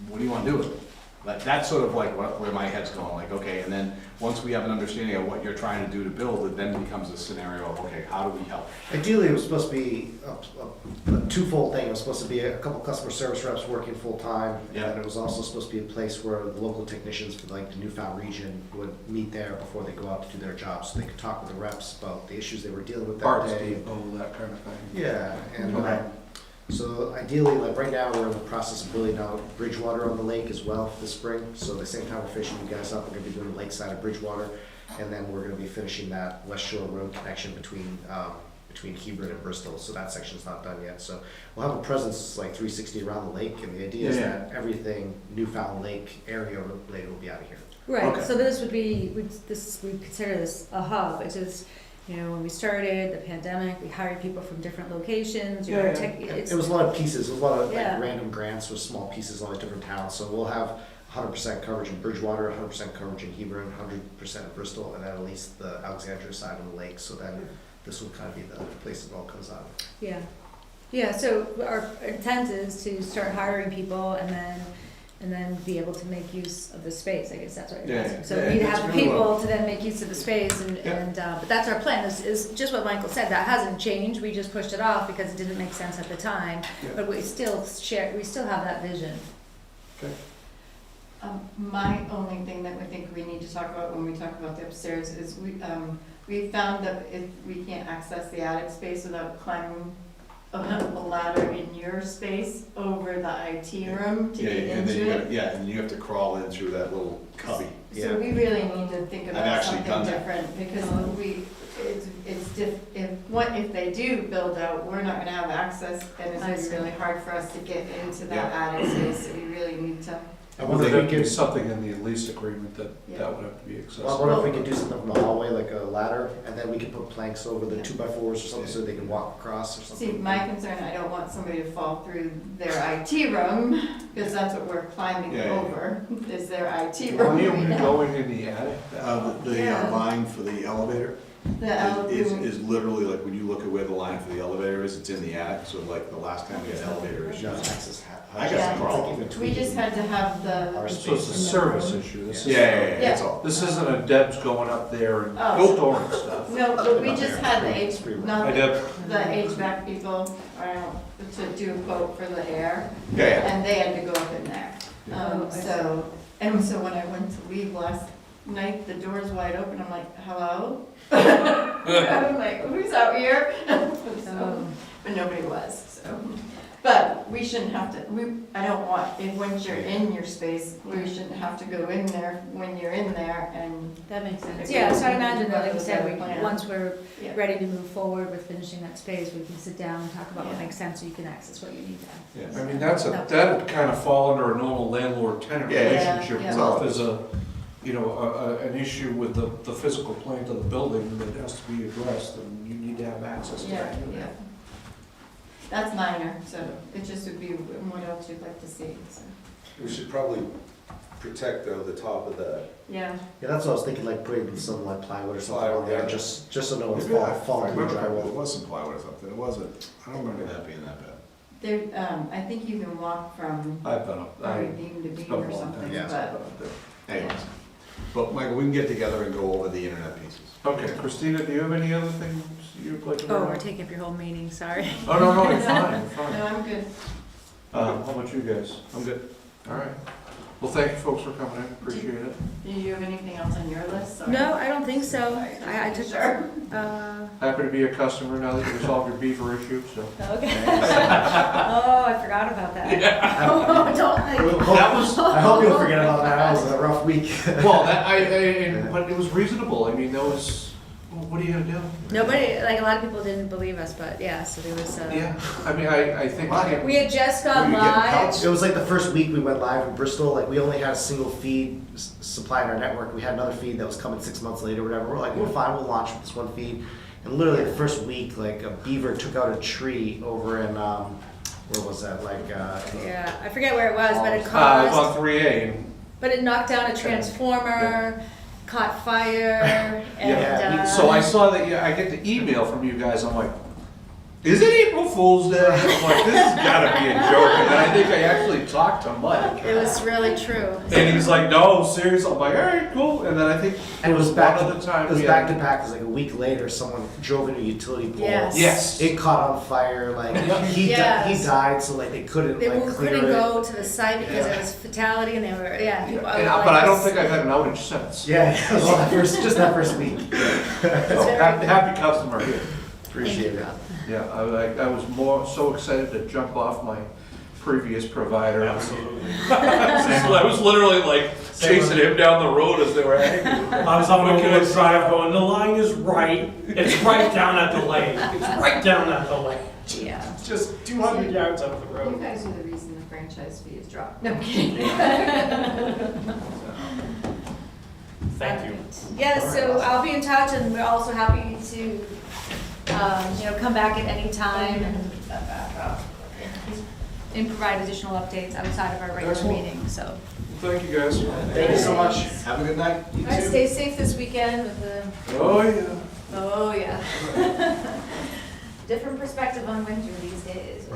what do you wanna do with it? Like, that's sort of like where my head's going, like, okay, and then, once we have an understanding of what you're trying to do to build, it then becomes a scenario of, okay, how do we help? Ideally, it was supposed to be a twofold thing. It was supposed to be a couple customer service reps working full-time. Yeah. And it was also supposed to be a place where the local technicians for like the Newfound region would meet there before they go out to do their jobs. So they could talk with the reps about the issues they were dealing with that Parts day. depot, that kind of thing. Yeah, and Okay. so ideally, like right now, we're in the process of building out Bridgewater on the lake as well this spring. So the same time we're fishing you guys up, we're gonna be doing the lakeside of Bridgewater. And then we're gonna be finishing that West Shore Road connection between Hebron and Bristol, so that section's not done yet. So we'll have a presence like 360 around the lake, and the idea is Yeah. that everything Newfound Lake area related will be out of here. Right, Okay. so this would be, we consider this a hub, it's just, when we started the pandemic, we hired people from different locations, Yeah, yeah. it's, It was a lot of pieces, a lot of Yeah. like random grants with small pieces on the different towns. So we'll have 100% coverage in Bridgewater, 100% coverage in Hebron, 100% in Bristol, and then at least the Alexandria side of the lake. So then this will kind of be the place it all comes out of. yeah. Yeah, so our intent is to start hiring people and then be able to make use of the space, I guess that's what you're Yeah, asking. yeah, So yeah, we need to that's have the really people well. to then make use of the space but that's our plan, is just what Michael said, that hasn't changed, we just pushed it off because it didn't make sense at the time. Yeah. But we still have that vision. My only thing that we think we need to talk about when we talk about the upstairs is we found that if we can't access the attic space without climbing a ladder in your space over the IT room to Yeah, get and then you into got, it. yeah, and you have to crawl in through that little cubby. So we really need to think about actually something done that. different, because if they do build out, we're not gonna have access, and it's I gonna be see. really hard for us to get into that Yeah. attic space, so we really need to. I wonder if There'd we be could, something in the lease agreement that Yeah. would have to be well, I accessible. wonder if we could do something from the hallway, like a ladder, and then we could put planks over the 2x4s or something so they can walk across or See, something. my concern, I don't want somebody to fall through their IT room, because that's what we're climbing Yeah, yeah. over, is their IT Why room are right we now. going in the attic? The Yeah. line for the elevator The is literally like, when you look at where the line for the elevator is, it's in the attic, so like the last time we had elevator Yeah, issues. access. I Yeah. got the problem. We just had to have Our the, So it's a service issue. This is- Yeah, that's all. This isn't a Deb's going up there and Oh. storing stuff. no, but we just had the Hi, Deb. the HVAC people, to do a quote for the air, Yeah, yeah. and they had to go up in there. Oh, I see. So when I went to leave last night, the door's wide open, I'm like, hello? I'm like, who's out here? So, but nobody was, so. But we shouldn't have to, I don't want, once you're in your space, we shouldn't have to go in there when you're in there and, That makes sense. If Yeah, we- so I imagine that, like you said, Yeah. once we're yeah. ready to move forward with finishing that space, we can sit down and talk about what Yeah. makes sense so you can access what you need to. Yeah. I mean, that'd kind of fall under a normal landlord-tenant Yeah, yeah, relationship. yeah. Well, if there's an issue with the physical plant of the building that has to be addressed, then you need to have access to Yeah, that unit. yeah. That's minor, so it just would be what else you'd like to see, so, We should probably protect though the top of the, yeah. Yeah, that's what I was thinking, like putting some like plywood or something on Plywood, there, yeah. just so no one's Maybe I falling through the remember it drywall. was some plywood or something, it wasn't, I don't remember that being that bad. There, I think you can walk from I've been up, probably I, beam to it's beam been a or long something, time Yeah. since I've but, been up there. Anyways, but Michael, we can get together and go over the internet pieces. Okay, Christina, do you have any other things you'd like to bring Oh, up? we're taking up your whole meeting, sorry. Oh, no, you're fine, you're no, fine. I'm good. How about you guys? I'm good. All right. Well, thank you folks for coming in, appreciate it. Do you have anything else on your list? Sorry. No, I don't think so. Sorry, just I making took, sure. Happy to be a customer now that you resolved your beaver issue, so. okay. Oh, I forgot about that. Oh, don't like. I hope you'll forget about that, that was a rough week. Well, but it was reasonable, I mean, that was, well, what are you gonna do? Nobody, like, a lot of people didn't believe us, but yeah, so there was, Yeah, I mean, I think. we had just gone Were you getting live. calls? It was like the first week we went live in Bristol, like we only had a single feed supply in our network. We had another feed that was coming 6 months later, whatever. We're like, we're fine, we'll launch with this one feed. And literally the first week, like a beaver took out a tree over in, where was that, like, Yeah, I forget where it was, but it It was caused, on 3A, and but it knocked down a transformer, caught fire, and, so I saw that, I get the email from you guys, I'm like, is it April Fool's Day? I'm like, this has gotta be a joke, and then I think I actually talked to Mike. it was really true. And he's like, no, seriously, I'm like, all right, cool, and then I think and it was back one of the time it was we back had- to back, it was like a week later, someone drove into a utility pole. Yes. Yes. It caught on fire, like, he Yes. died, so like they couldn't They like clear couldn't it. go to the site because it Yeah. was fatality and they were, yeah. people- And like but I don't this- think I've had an outage since. Yeah, it was all that just that first week. So, happy customer here. Appreciate it. Yeah, I was so excited to jump off my previous provider. Absolutely. I was literally like chasing him down the road as they were angry. I was on my good drive going, the line is right, it's right down at the lake, it's right down at the lake. Yeah. It's just 200 yards up the You road. guys are the reason the franchise fee is dropped. No, I'm kidding. Thank you. Yeah, so I'll be in touch and we're also happy to, come back at any time and provide additional updates outside of our regular Excellent. meeting, so. Thank you guys. Thank you so much. Have a good night. All right, stay safe this weekend with the, Oh, yeah. oh, yeah. Different perspective on winter these days.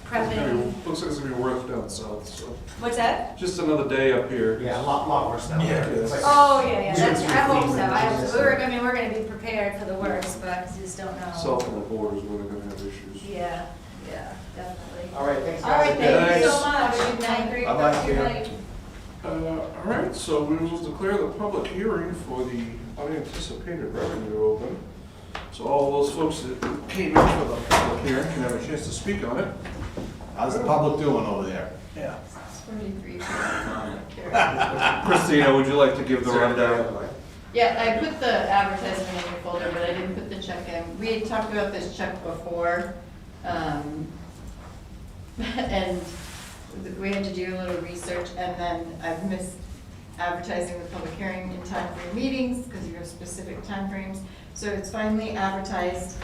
Prepping. Looks like it's gonna be worse down south, so. What's that? Just another day up here. Yeah, a lot worse now. Yeah. It's like- Oh, yeah, Usually that's, it's I hope so. freezing. I hope so. We're gonna be prepared for the worst, but you just don't know. South of the borders where they're gonna have issues. Yeah, Yeah, definitely. All right, thanks, All right, guys. thank you so Thanks. much. Have a good night. Great Bye-bye. rest of your night. All right, so we will declare the public hearing for the unanticipated revenue open. So all those folks that came in for the public hearing can have a chance to speak on it. How's the public doing over there? Yeah. 43. Christina, would you like to give the rundown? Yeah, I put the advertisement in your folder, but I didn't put the check in. We had talked about this check before, and we had to do a little research, and then I've missed advertising the public hearing in time for your meetings, because you have specific timeframes. So it's finally advertised.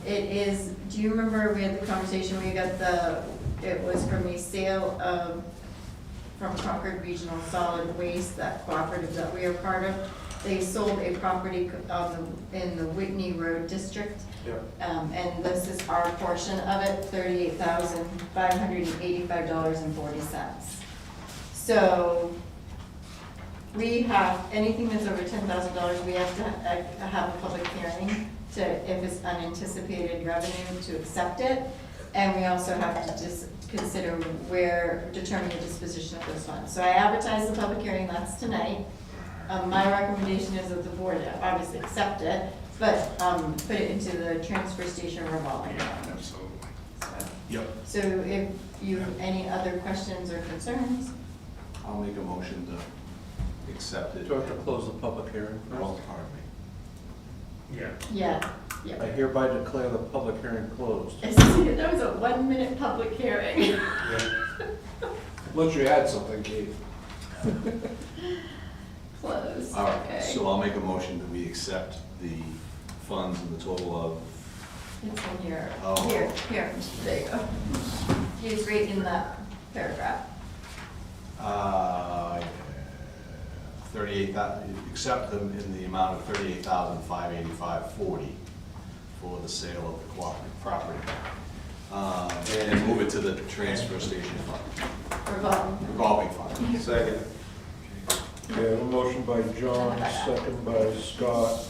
It is, do you remember we had the conversation, we got it was from the sale of, from Concord Regional Solid Waste, that cooperative that we are part of. They sold a property in the Whitney Road District. Yep. And this is our portion of it, $38,585.40. So we have, anything that's over $10,000, we have to have a public hearing to, if it's unanticipated revenue, to accept it. And we also have to just consider determine the disposition of those funds. So I advertised the public hearing, that's tonight. My recommendation is that the board obviously accept it, but put it into the transfer station revolving fund. Absolutely. So- Yep. So if you have any other questions or concerns, I'll make a motion to accept it. Do I have to close the public hearing Oh, first? pardon me. Yeah. yeah. I hereby declare the public hearing closed. That was a 1-minute public hearing. Unless you had something, Kate. Close, All right, okay. so I'll make a motion that we accept the funds in the total of, It's in here, Oh. here, there you go. It's right in that paragraph. 38,000, accept them in the amount of $38,585.40 for the sale of the cooperative property. And move it to the transfer station fund, revolving fund. Second. Okay, I have a motion by John, second by Scott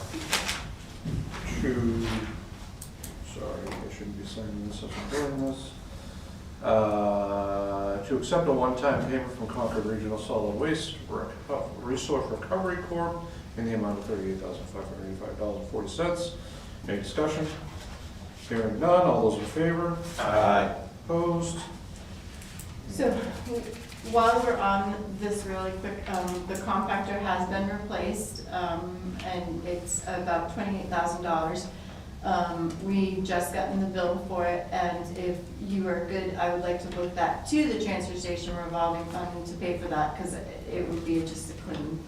to, sorry, I shouldn't be signing this as I'm doing this. To accept a one-time payment from Concord Regional Solid Waste Resource Recovery Corp. in the amount of $38,585.40. Any discussion? Hearing none, all those in favor? Aye. Opposed? So while we're on this really quick, the compactor has been replaced, and it's about $28,000. We just gotten the bill for it, and if you are good, I would like to book that to the transfer station revolving fund to pay for that, because it would be just a clean.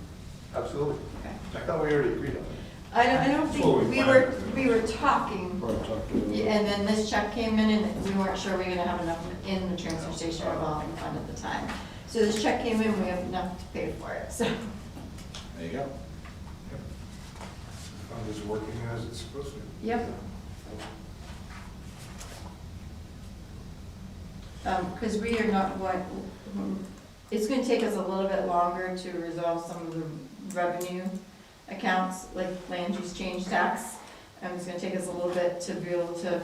Absolutely. Okay. I thought we already agreed on that. I don't That's what think, we we were talking, Or talk to- yeah, and then this check came in, and we weren't sure we were gonna have enough in the transfer station revolving fund at the time. So this check came in, we have enough to pay for it, so. There you go. Fund is working as it's supposed to. Yep. Because we are not it's gonna take us a little bit longer to resolve some of the revenue accounts, like land use change tax. And it's gonna take us a little bit to be able to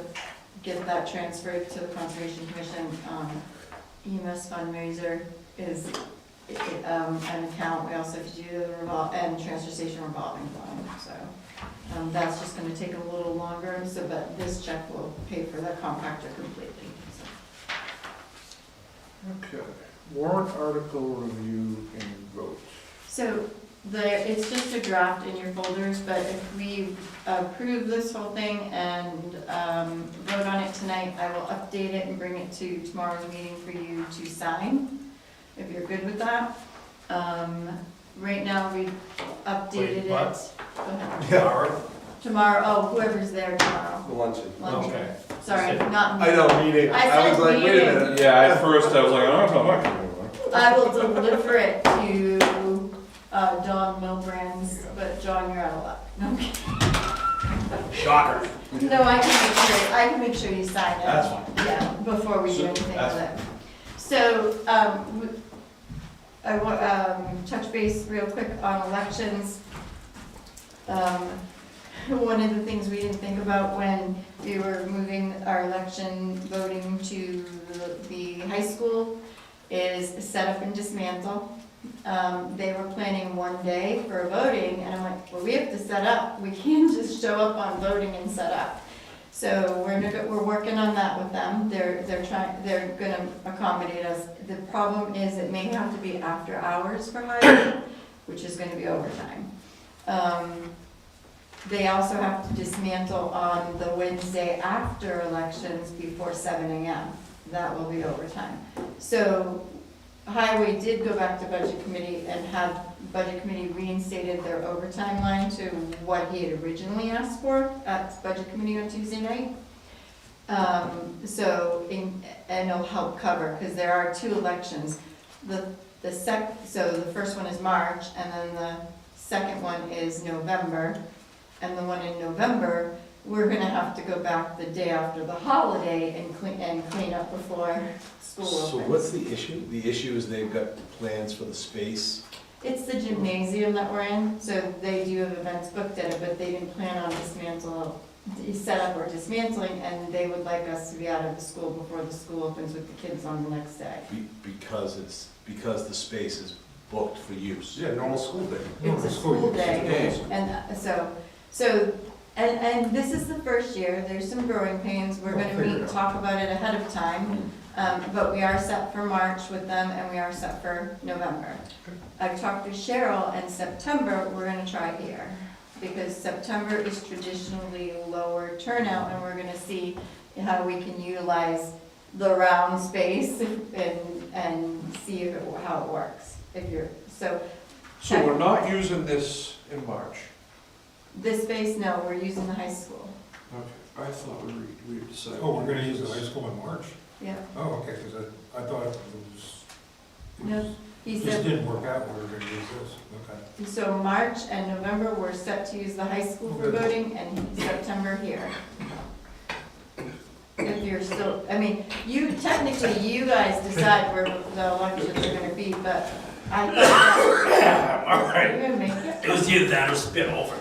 get that transferred to the Conservation Commission. EMS fundraiser is an account, we also have to do the and transfer station revolving fund, so. That's just gonna take a little longer, so, but this check will pay for the compactor completely, so. Okay, warrant article review and vote. So it's just a draft in your folders, but if we approve this whole thing and vote on it tonight, I will update it and bring it to tomorrow's meeting for you to sign, if you're good with that. Right now, we've updated it. Go ahead. Tomorrow, oh, whoever's there tomorrow. The luncheon. Luncheon. Okay. Sorry, not. I know, meeting. I I was said like, wait a meeting. minute. Yeah, at first I was like, oh, I'm not gonna do I will deliver it to Don Milbrand's, but John, you're out of luck. No, I'm kidding. Shocker. No, I can make sure you sign it. That's fine. Yeah, before we do anything That's with it. So, I want, touch base real quick on elections. one of the things we didn't think about when we were moving our election voting to the high school is set up and dismantle. They were planning one day for voting, and I'm like, well, we have to set up. We can't just show up on voting and set up. So we're working on that with them. They're gonna accommodate us. The problem is it may have to be after hours for hiring, which is gonna be overtime. They also have to dismantle on the Wednesday after elections before 7 AM. That will be overtime. So Highway did go back to Budget Committee and have Budget Committee reinstated their overtime line to what he had originally asked for at Budget Committee on Tuesday night. And it'll help cover, because there are 2 elections. So the first one is March, and then the second one is November. And the one in November, we're gonna have to go back the day after the holiday and clean up before school opens. So what's the issue? The issue is they've got plans for the space. It's the gymnasium that we're in, so they do have events booked at it, but they didn't plan on set up or dismantling, and they would like us to be out of the school before the school opens with the kids on the next day. Because the space is booked for use. Yeah, normal school day. It's a school day, and this is the first year, there's some growing pains, we're We'll gonna figure it meet, out. talk about it ahead of time. But we are set for March with them, and we are set for November. I've talked with Cheryl, and September, we're gonna try here, because September is traditionally lower turnout, and we're gonna see how we can utilize the round space and see how it works, So we're not using this in March? This space, no, we're using the high school, Okay, I thought we decided. Oh, we're gonna use the high school in March? yeah. Oh, okay, because I thought it No, he just said, didn't work out, we were gonna use this, okay. so March and November, we're set to use the high school for Okay. voting, and September here. If you're still, I mean, you guys decide where the elections are gonna be, but I thought All right. you're gonna make it. It was either that or spit over.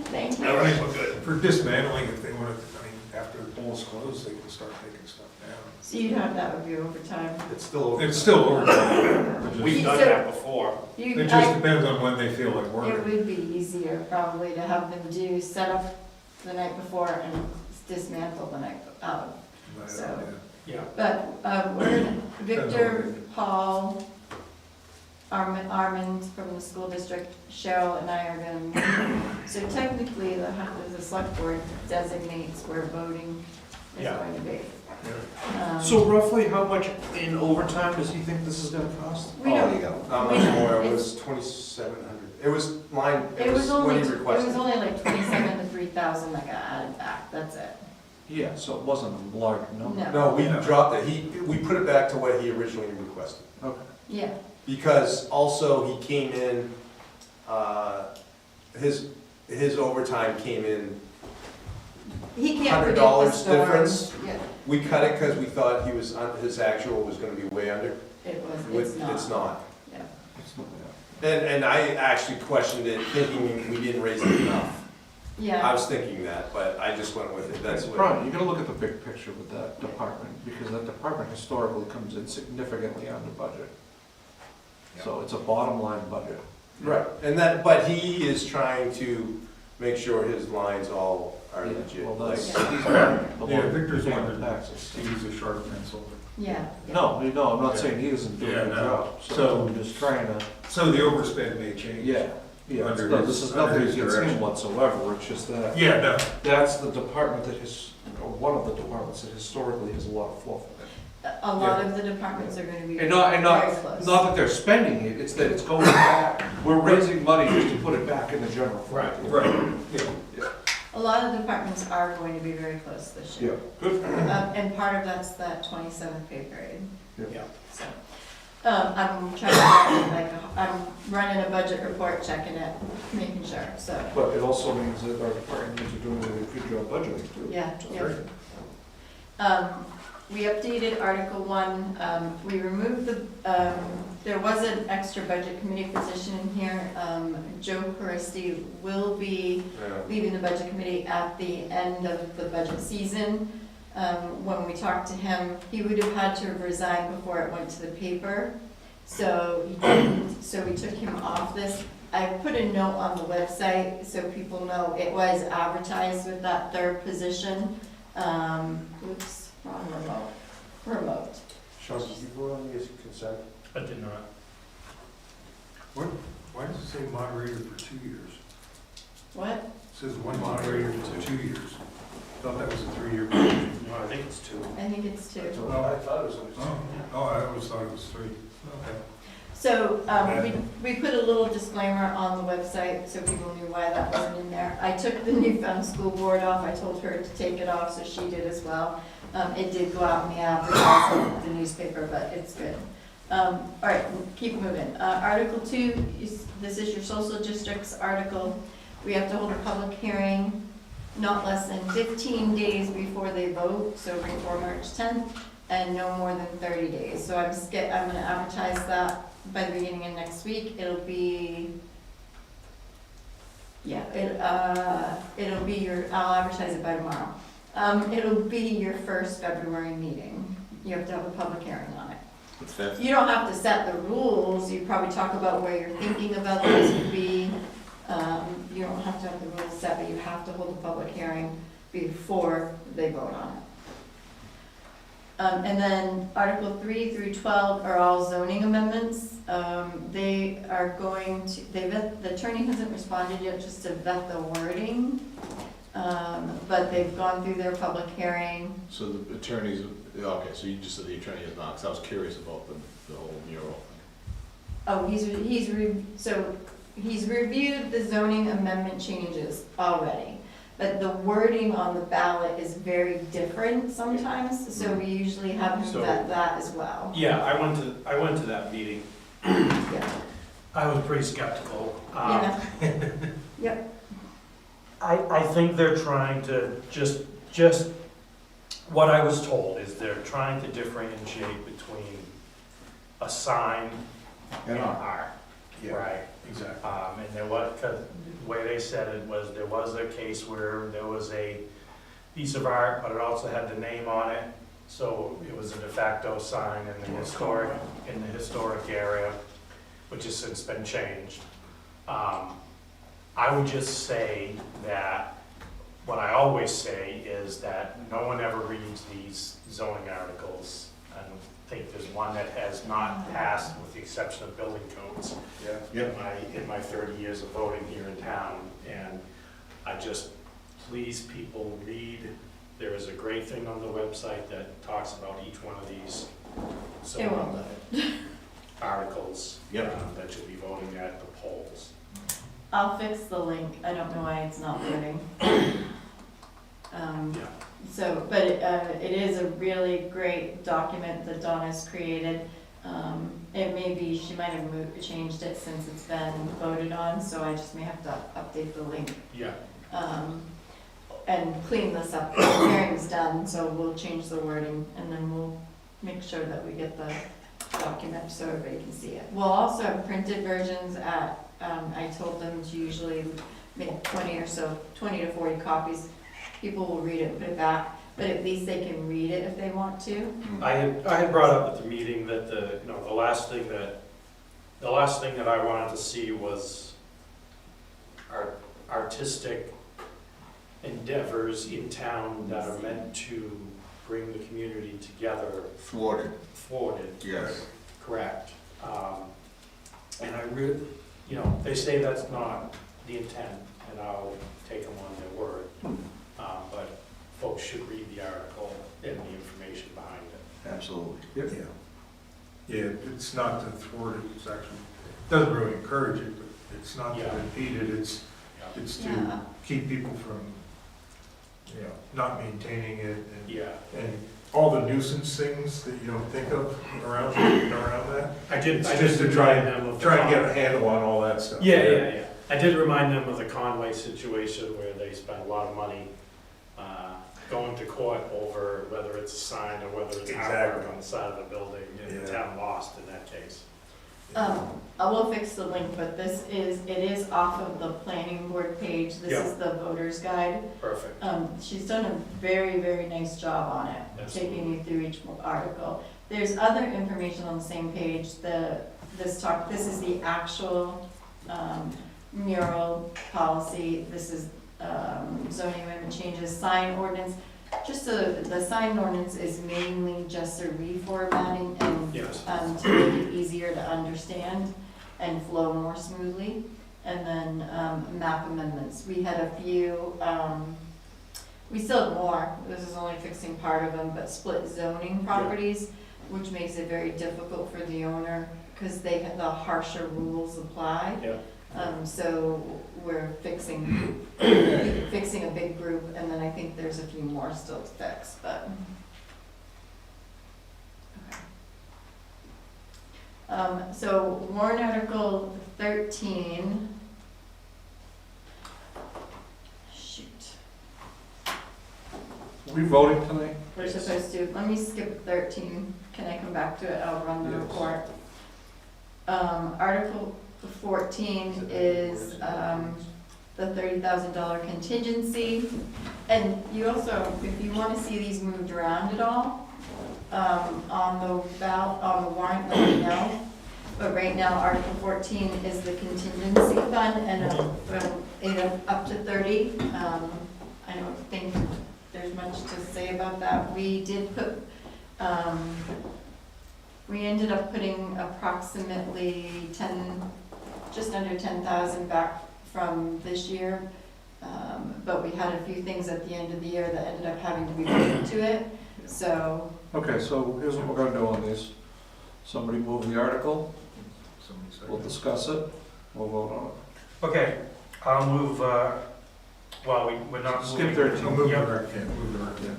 Thank you. All right, we're good. For dismantling, if they want to, after the polls close, they can start taking stuff down. So you'd have that would be overtime. It's still. It's still over. We've done that before. It just depends on when they feel like It working. would be easier probably to have them set up the night before and dismantle the night out. So- Yeah. But Victor, Paul, Armand from the school district, Cheryl and I are gonna meet. So technically, the select board designates where voting is Yeah. going to be. So roughly how much in overtime does he think this is gonna cost? We Oh, there don't, you go. we How don't. much more? It It's- was 2,700. It was line, it was only, what he it requested. was only like 27 to 3,000 that got added back, that's it. Yeah, so it wasn't a large number. No, No, we dropped it. We put it back to what he originally requested. Okay. yeah, Because also he came in, his overtime came in, he can't predict the $100 storms. difference? Yeah, we cut it because we thought his actual was gonna be way under. it's not. It's not. Yeah. And I actually questioned it, thinking we didn't raise it enough. I Yeah, was thinking that, but I just went with it. That's what. Brian, you gotta look at the big picture with that department, because that department historically comes in significantly under budget. So it's a bottom line budget. Right, but he is trying to make sure his lines all are legit. Well, Like, that's, he's not the Yeah, one Victor's paying one the that taxes. to use a sharp pencil. yeah. yeah. No, I'm not saying he doesn't do a Yeah, good no. job, so So- I'm just trying to, So the overspend may change. yeah, Under no, his- this is under nothing his against him direction. whatsoever, it's just that, Yeah, no, that's the department that or one of the departments that historically has a lot of fluff in it. A lot of the departments are gonna be And very not close. that they're spending it, it's that it's going back, we're raising money just to put it back in the general fund. right, yeah. A lot of departments are going to be very close this year. Good. And part of that's that 27th pay grade. Yeah. So, I'm trying to, I'm running a budget report, checking it, making sure, so, But it also means that our departments are doing a good job budgeting too. yeah, So yeah. great. we updated Article 1. We removed there was an extra budget committee position in here. Joe Caristi will be leaving the budget committee at the end of the budget season. When we talked to him, he would have had to have resigned before it went to the paper. So he didn't, so we took him off this. I put a note on the website so people know it was advertised with that third position. Oops, wrong remote. Sean, did you vote on the consent? I did not. Why does it say moderator for 2 years? What? It says one moderator for 2 years. Thought that was a 3-year position. No, I think it's 2. I think it's 2. I thought it was always. Oh, I always thought it was 3. Okay. So, we put a little disclaimer on the website so people knew why that wasn't in there. I took the Newfound School Board off, I told her to take it off, so she did as well. It did go out in the advertising, the newspaper, but it's good. All right, keep moving. Article 2, this is your social districts article. We have to hold a public hearing not less than 15 days before they vote, so before March 10th, and no more than 30 days. So I'm gonna advertise that by the beginning of next week. It'll be, it'll be I'll advertise it by tomorrow. It'll be your first February meeting. You have to have a public hearing on it. The fifth. You don't have to set the rules, you probably talk about where you're thinking about those to be. You don't have to have the rules set, but you have to hold a public hearing before they vote on it. And then Article 3 through 12 are all zoning amendments. They are going to, the attorney hasn't responded yet just to vet the wording. But they've gone through their public hearing. So the attorneys, okay, so you just said the attorney is not, because I was curious about the whole mural thing. Oh, he's reviewed the zoning amendment changes already, but the wording on the ballot is very different sometimes, so we usually have him vet that as well. Yeah, I went to that meeting. Yeah. I was pretty skeptical. Yeah. Yep. I think they're trying to just, what I was told is they're trying to differentiate between a sign and art. Right. Exactly. And there was, cause the way they said it was, there was a case where there was a piece of art, but it also had the name on it. So it was a de facto sign in the historic area, which has since been changed. I would just say that, what I always say is that no one ever reads these zoning articles. I don't think there's one that has not passed, with the exception of building codes. Yeah. In my 30 years of voting here in town, and I just, please people read. There is a great thing on the website that talks about each one of these articles that you'll be voting at the polls. I'll fix the link, I don't know why it's not loading. So, but it is a really great document that Donna's created. It may be, she might have changed it since it's been voted on, so I just may have to update the link. Yeah. And clean this up. The hearing's done, so we'll change the wording, and then we'll make sure that we get the document so everybody can see it. We'll also have printed versions at, I told them to usually make 20 to 40 copies. People will read it and put it back, but at least they can read it if they want to. I had brought up at the meeting that the last thing that I wanted to see was artistic endeavors in town that are meant to bring the community together. Thwarted. Yes. Correct. And I really, they say that's not the intent, and I'll take them on their word. But folks should read the article and the information behind it. Absolutely. Yeah, it's not to thwart it, it's actually, doesn't really encourage it, but it's not to impede it, it's to keep people from, not maintaining it and all the nuisance things that you don't think of around that. I did Just to try and get a handle on all that stuff. Yeah. I did remind them of the Conway situation where they spent a lot of money going to court over whether it's a sign or whether it's artwork Exactly. on the side of the building, and the Yeah. town lost in that case. I will fix the link, but it is off of the planning board page. This Yeah. is the voter's guide. Perfect. She's done a very, very nice job on it, Absolutely. taking you through each article. There's other information on the same page. This is the actual mural policy. This is zoning amendment changes, sign ordinance. Just the sign ordinance is mainly just a reformatting and Yes. to make it easier to understand and flow more smoothly. And then map amendments. We had a few, we still have more, this is only fixing part of them, but split zoning properties, which makes it very difficult for the owner, because the harsher rules apply. Yeah. So we're fixing a big group, and then I think there's a few more still to fix, but. Okay. So warrant article 13. Shoot, Are we voting tonight? we're Yes. supposed to, let me skip 13, can I come back to it, I'll run the Yes. report. Article 14 is, the $30,000 contingency. And you also, if you wanna see these moved around at all, on the warrant, let me know. But right now, Article 14 is the contingency fund, and up to 30. I don't think there's much to say about that. We did put, we ended up putting approximately just under 10,000 back from this year. But we had a few things at the end of the year that ended up having to be put into it, so. Okay, so here's what we're gonna do on these. Somebody move the article, we'll discuss it, we'll vote on it. Okay, I'll move, we're not Skip moving. 13. I'll move the Yep. recommend.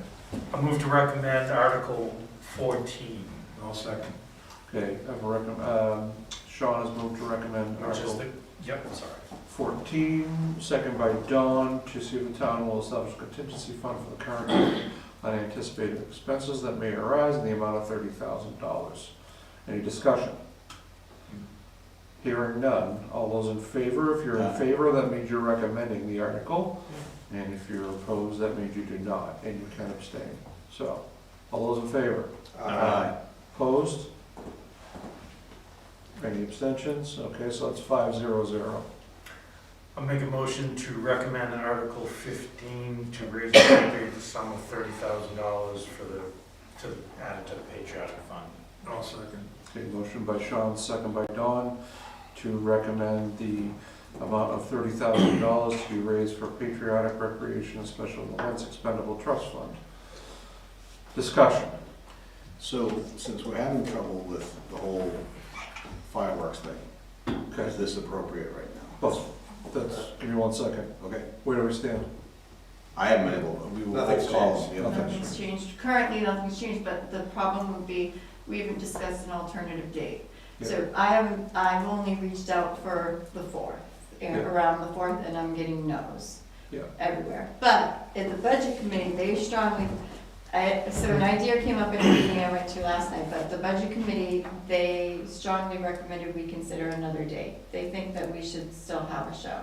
I move to recommend Article 14, I'll second. Okay, Sean has moved to recommend which is Article the, yep, sorry. 14, second by Dawn, to see if the town will establish a contingency fund for the current unanticipated expenses that may arise in the amount of $30,000. Any discussion? Hearing none. All those in favor, if you're in favor, that means you're recommending the article. And if you're opposed, that means you do not, and you can abstain. So, all those in favor? Opposed? Any abstentions? Okay, so it's 5-0-0. I'll make a motion to recommend Article 15 to raise and appropriate the sum of $30,000 to add it to the patriotic fund. I'll second. Okay, motion by Sean, second by Dawn, to recommend the amount of $30,000 to be raised for patriotic recreation and special events expendable trust fund. Discussion. So, since we're having trouble with the whole fireworks thing, Okay, is this appropriate right now? give me 1 second. Okay, Where do we stand? I haven't been able, we will Nothing's call changed. them. Nothing's changed, currently nothing's changed, but the problem would be, we haven't discussed an alternative date. So I've only reached out for the 4th, around the 4th, and I'm getting no's. Yeah. Everywhere. But at the budget committee, they strongly, so an idea came up in a meeting I went to last night, but the budget committee, they strongly recommended we consider another date. They think that we should still have a show.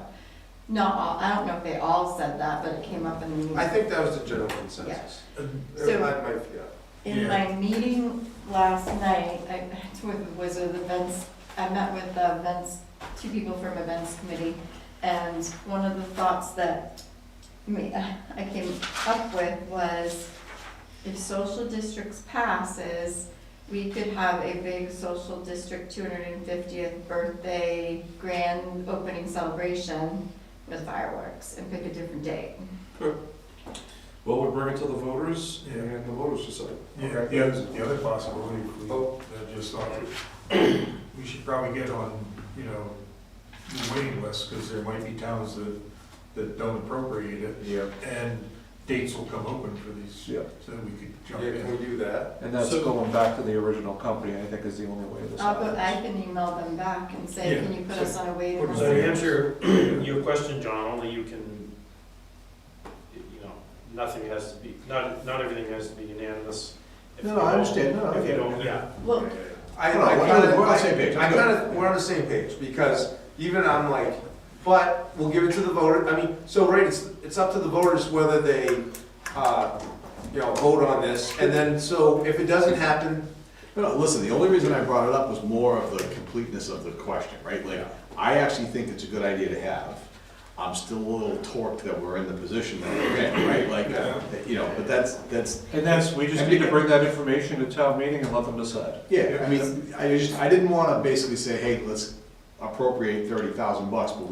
Not all, I don't know if they all said that, but it came up in the meeting. I think that was the general consensus. So- In my meeting last night, I met with events, 2 people from events committee, and one of the thoughts that I came up with was, if social districts passes, we could have a big social district 250th birthday grand opening celebration with fireworks and pick a different date. Well, we'll bring it to the voters, Yeah. and the voters decide. Yeah, the other possibility, if we just thought that we should probably get on, the waiting list, because there might be towns that don't appropriate it, Yeah. and dates will come open for these, Yeah. so that we could jump Yeah, can in. we do that? And that's going back to the original company, I think, is the only way this I happens. can email them back and say, Yeah. can you put us on a waiting Put us list? So to answer your question, John, only you can, nothing has to be, not everything has to be unanimous. If No, you I don't- understand. No, I If you get it. don't, yeah. Well, I No, we're kind of, on the same page. I kind of, we're on the same page, because even I'm like, but we'll give it to the voter, I mean, so, right, it's up to the voters whether they, vote on this, and then, so if it doesn't happen, No, listen, the only reason I brought it up was more of the completeness of the question, right? Like, I actually think it's a good idea to have. I'm still a little torqued that we're in the position that we're in, right? Like, but that's, And we just need to bring that information to town meeting and let them decide. yeah, I mean, I didn't wanna basically say, hey, let's appropriate $30,000, but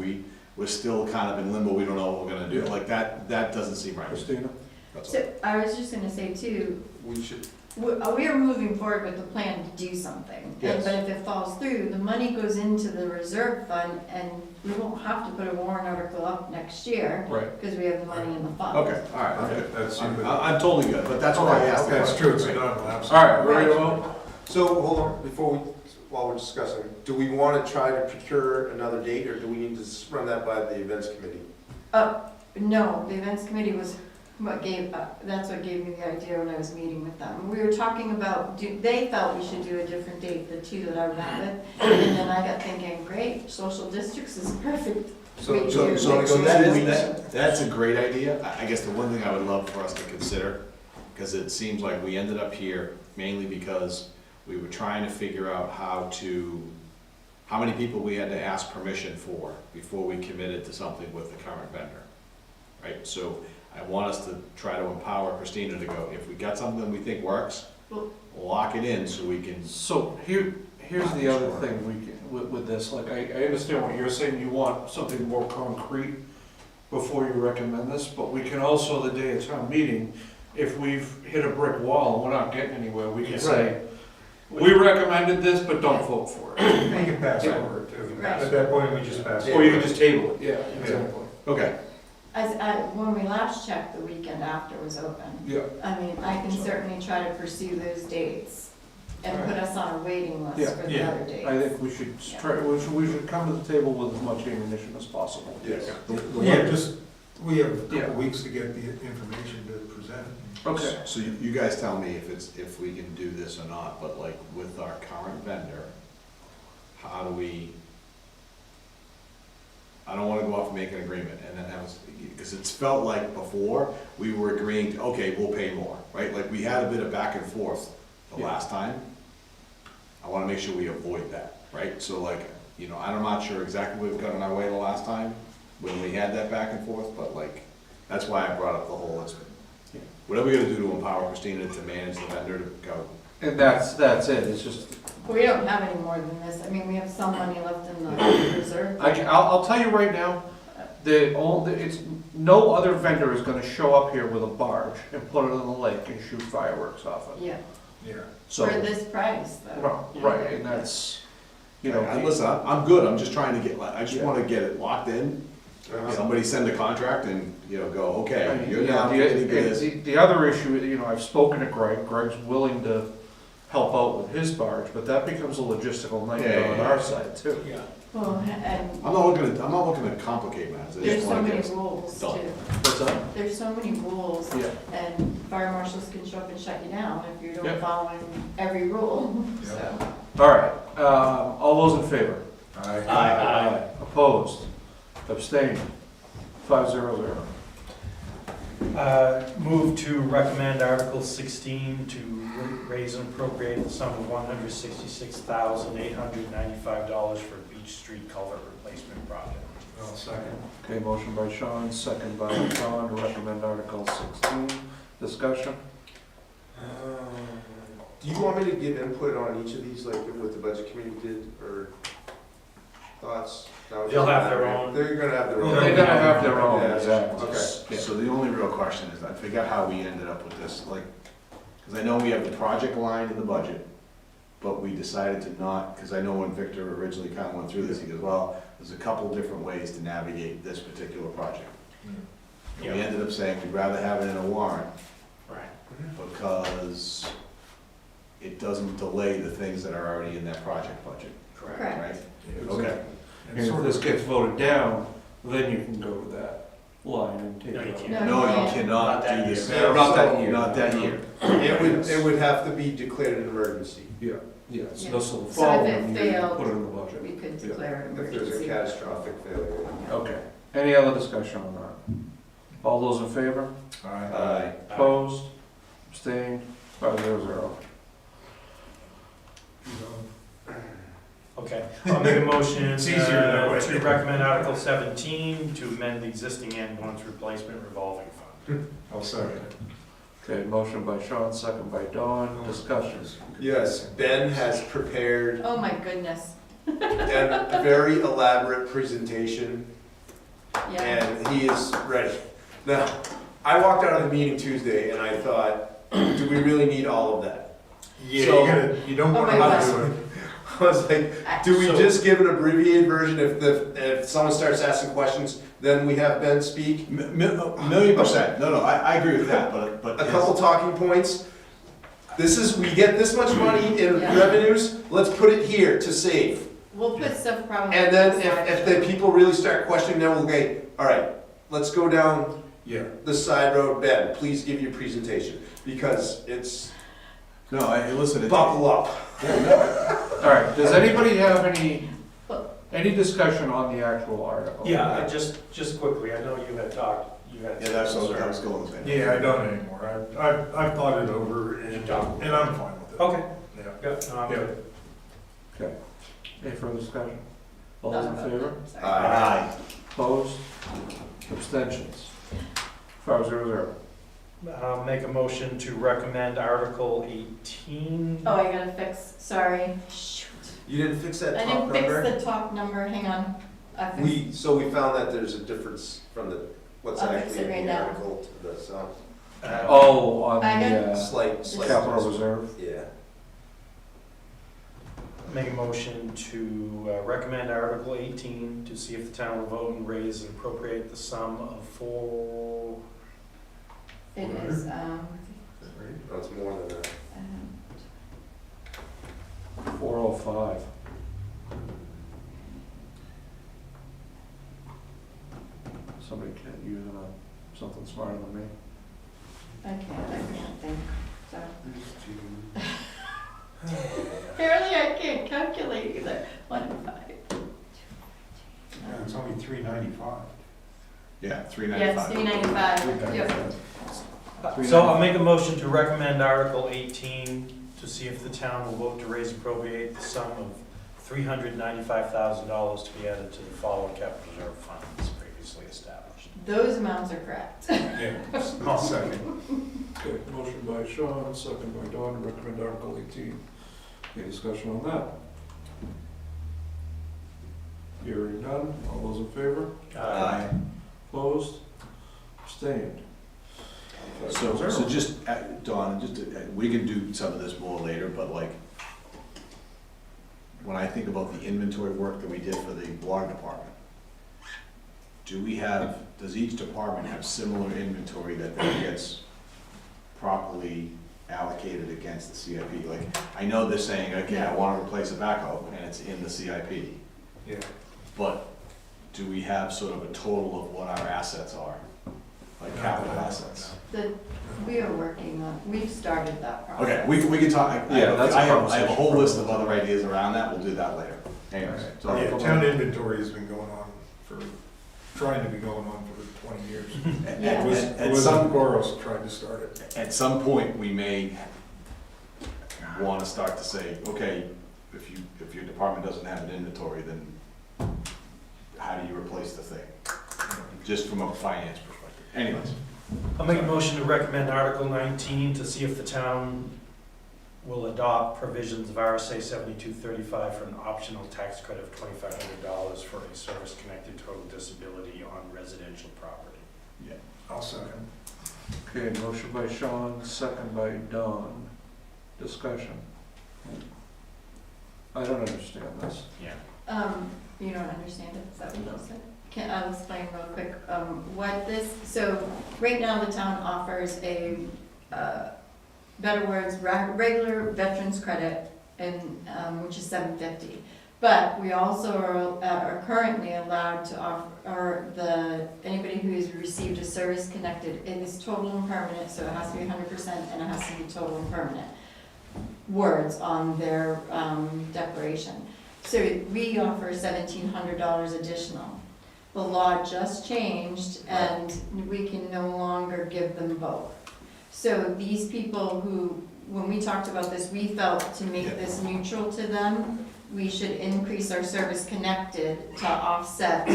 we're still kind of in limbo, we don't know what we're gonna do. Like, that doesn't seem right. Christina? That's all. so I was just gonna say too, we should, we are moving forward with the plan to do something. Yes. But if it falls through, the money goes into the reserve fund and we won't have to put a warrant article up next year Right. because we have the money in the fund. Okay, all right, I'm Okay, good. that's- I'm totally good, but that's why I asked the That's question. true, so you don't have an lapse. All right, ready to vote? so, hold on, while we're discussing, do we want to try to procure another date, or do we need to run that by the events committee? No, the events committee was that's what gave me the idea when I was meeting with them. We were talking about, they felt we should do a different date, the two that I met with. And then I got thinking, great, social districts is perfect. So, We so, do. so So that that's a great idea. I guess the one thing I would love for us to consider, because it seems like we ended up here mainly because we were trying to figure out how many people we had to ask permission for before we committed to something with the current vendor, right? So I want us to try to empower Christina to go, if we got something we think works, Well- lock it in so we can. So here's the other thing with this, like, I understand what you're saying, you want something more concrete before you recommend this, but we can also, the day of town meeting, if we've hit a brick wall and we're not getting anywhere, we can say, we recommended this, but don't vote for it. We can pass over it too. Right. At that point, we just pass. Or you can just table it, yeah, exactly. Okay. When we last checked, the weekend after was open. Yeah. I mean, I can certainly try to pursue those dates and put us on a waiting list Yeah. for the Yeah. other dates. I think we should try, we should come to the table with as much ammunition as possible. Yes. We have a Yeah. couple weeks to get the information to present. Okay. So you guys tell me if we can do this or not, but like with our current vendor, how do we, I don't wanna go off and make an agreement and then have, because it's felt like before, we were agreeing, to, okay, we'll pay more, right? Like we had a bit of back and forth the last time. I wanna make sure we avoid that, right? So like, I'm not sure exactly what we've got on our way the last time when we had that back and forth, but like, that's why I brought up the whole, whatever we gotta do to empower Christina to manage the vendor to go. And that's it, it's just, We don't have any more than this. I mean, we have some money left in the reserve. I'll tell you right now, no other vendor is gonna show up here with a barge and put it in the lake and shoot fireworks off it. Yeah, Yeah. So, for this price though. right, and that's, Listen, I'm good, I'm just trying to get, I just wanna get it locked in. Uh-huh. Somebody send a contract and, go, I okay, mean, you're yeah, down, the other issue, I've spoken to Greg's willing to help out with his barge, but that becomes a logistical nightmare on our side too. Yeah. Well, and I'm not looking to complicate matters, I there's just so wanna many get it rules too. done. What's that? There's so many rules Yeah. and fire marshals can show up and shut you down if you're Yep. not following every rule, so. All right, all those in favor? Aye. Opposed? Abstained? 500. Move to recommend Article 16 to raise and appropriate the sum of $166,895 for Beach Street culvert replacement project. I'll second. Okay, motion by Sean, second by John to recommend Article 16. Discussion? Do you want me to give input on each of these, like what the budget committee did, or thoughts? They'll have their own. They're gonna have their own. They're gonna have their own, Yeah, exactly. Okay. Yeah. So the only real question is, I forget how we ended up with this, like, because I know we have the project line in the budget, but we decided to not, because I know when Victor originally kind of went through this, he goes, well, there's a couple different ways to navigate this particular project. And we ended up saying we'd rather have it in a warrant Right. because it doesn't delay the things that are already in that project budget, Correct. right? Yeah, Okay. And if this gets voted down, then you can go to that. line and take No, you it out. can't. No, Yeah. you cannot Not that do this. year. Not that year. Not that year. It would have to be declared an emergency Yeah, yeah, so Yeah. this will So fall, if it and you failed, put it in the budget. We could Yeah. declare an if there's a emergency. catastrophic failure. Okay, any other discussion on that? All those in favor? Aye. Opposed? Abstained? 500. Okay, I'll make a motion It's easier that way. to recommend Article 17 to amend the existing ambulance replacement revolving fund. I'll second. Okay, motion by Sean, second by Dawn, discussion. Yes, Ben has prepared Oh, my goodness. a very elaborate presentation, Yeah. and he is ready. Now, I walked out of the meeting Tuesday and I thought, do we really need all of that? Yeah, So- you don't Oh want my to God. do it. I was like, do we So- just give an abbreviated version if someone starts asking questions, then we have Ben speak? $1,000,000%. No, I agree with that, but. A couple talking points. We get this much money in Yeah. revenues, let's put it here to save. We'll put stuff probably. And then aside. if the people really start questioning, then we'll go, all right, let's go down Yeah. the side road, Ben, please give your presentation, because it's, No, listen, buckle up. All right, does anybody have any discussion on the actual article? Yeah, I just quickly, I know you had talked, you had. yeah, that's what I was going with. Yeah, I don't anymore. I've thought it over and I'm fine with it. Okay, Yeah. good, no, I'm Yeah. good. Okay, any further discussion? All those in favor? Sorry. Aye. Opposed? Abstentions? 500. I'll make a motion to recommend Article 18. Oh, I gotta fix, sorry. Shoot. You didn't fix that I top didn't fix number? the top number, hang on. I fixed- So we found that there's a difference from what's I'll fix actually it in right the now. article to the, so, Oh, on I got- the slight. capital reserve? Yeah. Make a motion to recommend Article 18 to see if the town will vote and raise and appropriate the sum of It is, No, it's more than that. 405. Somebody can't use something smarter than me. I can't think, so. Apparently I can't calculate either. 1 and 5. Yeah, it's only $3.95. Yeah, Yeah, it's 395. 395, yep. So I'll make a motion to recommend Article 18 to see if the town will vote to raise and appropriate the sum of $395,000 to be added to the following capital reserve funds previously established. Those amounts are correct. Yeah, I'll second. Okay, motion by Sean, second by Dawn, to recommend Article 18. Any discussion on that? Hearing none, all those in favor? Opposed? Abstained? So just, Dawn, we can do some of this more later, but like, when I think about the inventory work that we did for the water department, does each department have similar inventory that then gets properly allocated against the CIP? Like, I know they're saying, okay, I want to replace a backhoe, and it's in the CIP, Yeah. but do we have sort of a total of what our assets are? Like capital assets? We are working on, we've started that process. Okay, we can talk, Yeah, that's a I have a conversation whole for list of another other ideas around that, we'll do that later. Anyways, so, Yeah, town inventory has been going on trying to be going on for 20 years. Yeah. It was at some, Boros tried to start it. at some point, we may wanna start to say, okay, if your department doesn't have an inventory, then how do you replace the thing? Just from a finance perspective. Anyways, I'll make a motion to recommend Article 19 to see if the town will adopt provisions of RSA 7235 for an optional tax credit of $2,500 for a service-connected total disability on residential property. I'll second. Okay, motion by Sean, second by Dawn. Discussion. I don't understand this. Yeah. You don't understand it, is that what you said? I'll explain real quick, so right now the town offers a, better words, regular veterans credit, and, which is $750. But we also are currently allowed to offer, anybody who has received a service connected, it is total and permanent, so it has to be 100% and it has to be total and permanent words on their declaration. So we offer $1,700 additional. The law just changed and we can no longer give them both. So these people who, when we talked about this, we felt to make this neutral to them, we should increase our service connected to offset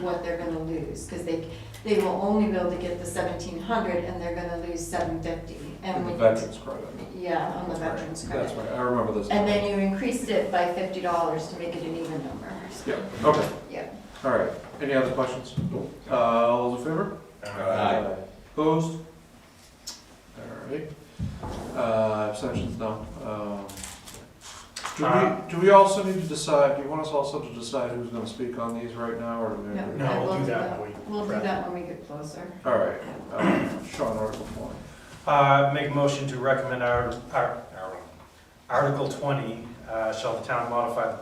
what they're gonna lose. Cause they will only be able to get the 1,700 and they're gonna lose 750. And the veterans credit. Yeah, on the veterans credit. That's right, I remember this. And then you increased it by $50 to make it an even number. Yeah, okay, Yeah. all right. Any other questions? All those in favor? Aye. Opposed? All right. Abstentions, no. Do we also need to decide, do you want us also to decide who's gonna speak on these right now, or? do we- No. No, we'll do that when we. We'll do that when we get closer. All right, Sean, Article 20. Make a motion to recommend Article 20, shall the town modify the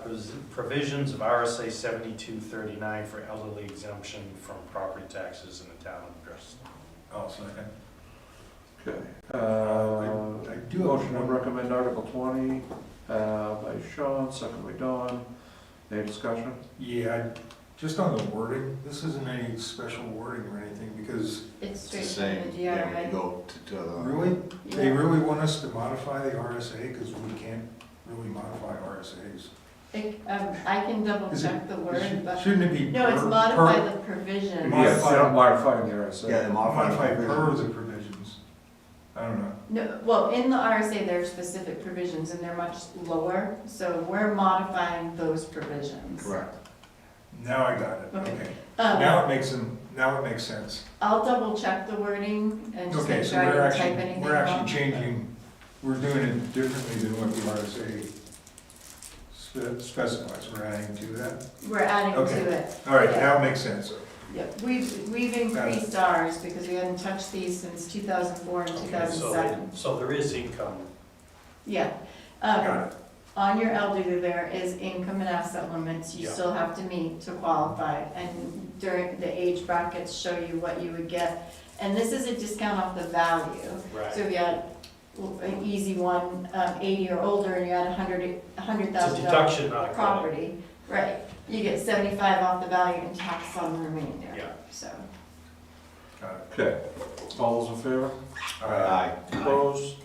provisions of RSA 7239 for elderly exemption from property taxes in the town of Bristol? I'll second. Okay. I do have Motion to one- recommend Article 20 by Sean, second by Don. Any discussion? Yeah, just on the wording, this isn't any special wording or anything, because It's It's the straight same, from the yeah, when DRA. you go to the. really, they Yeah. really want us to modify the RSA, because we can't really modify RSAs. I can double Is it- check the word, but, Shouldn't it be? no, it's per- modify per- the provision. Modify- Yes, you're not modifying the RSA. Yeah, the Modify modified per provisions. the provisions. I don't know. No, well, in the RSA, there are specific provisions and they're much lower, so we're modifying those provisions. Correct. Now I got it, Okay. okay. Um, Now it makes sense. I'll double check the wording and just Okay, make so sure I we're didn't type actually, anything we're actually wrong. changing, we're doing it differently than what the RSA specifies, we're adding to that. We're adding Okay. to it. All right, Yeah. now it makes sense. Yep, we've increased ours because we hadn't touched these since 2004 and Okay, 2007. so there is income. Yeah. Got it. On your elderly, there is income and asset limits you Yeah. still have to meet to qualify. And during the age brackets show you what you would get. And this is a discount off the value. So if you had an easy one, 80 or older, and you had It's a $100,000 deduction, not a credit. property, right, you get 75 off the value and tax on the remainder. Yeah. So, Got it. Okay, all those in favor? Aye. Opposed?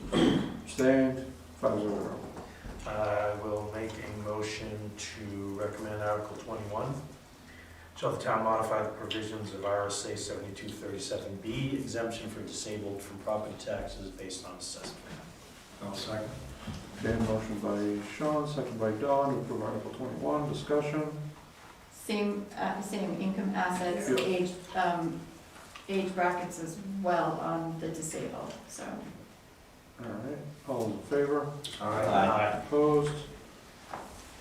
Abstained? 5-0. I will make a motion to recommend Article 21. Shall the town modify the provisions of RSA 7237B, exemption for disabled from property taxes based on assessment? I'll second. Okay, motion by Sean, second by Don, to approve Article 21. Discussion? same income assets, Yeah. age brackets as well on the disabled, so. All right, all those in favor? Aye. Opposed?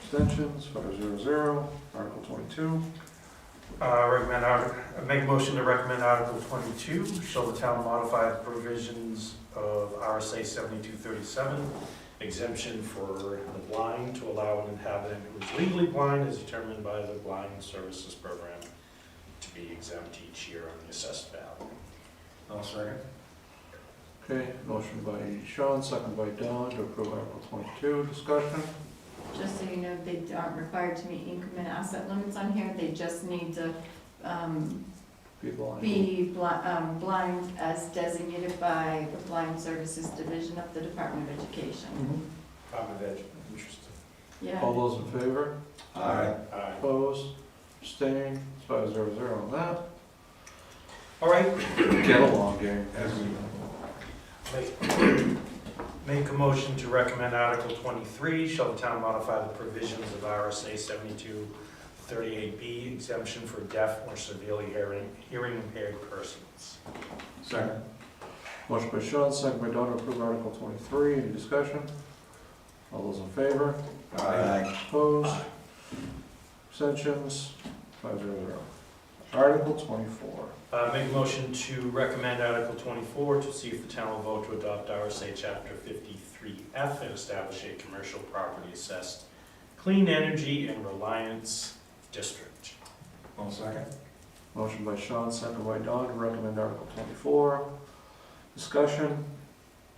Abstentions? 5-0. Article 22. Make a motion to recommend Article 22. Shall the town modify the provisions of RSA 7237, exemption for the blind to allow an inhabitant who is legally blind as determined by the Blind Services Program to be exempt each year on the assessed value? I'll second. Okay, motion by Sean, second by Don, to approve Article 22. Discussion? Just so you know, they aren't required to meet income and asset limits on here, they just need to, Be blind. be blind as designated by the Blind Services Division of the Department of Education. I'm a veteran, interested. Yeah, All those in favor? Aye. Opposed? Abstained? 5-0 on that. All right, Get along, gang. As we make a motion to recommend Article 23. Shall the town modify the provisions of RSA 7238B, exemption for deaf or severely hearing impaired persons? second. Motion by Sean, second by Don, to approve Article 23. Any discussion? All those in favor? Aye. Opposed? Abstentions? 5-0. Article 24. Make a motion to recommend Article 24 to see if the town will vote to adopt RSA Chapter 53F and establish a commercial property assessed Clean Energy and Reliance District. One second. Motion by Sean, second by Don, to recommend Article 24. Discussion.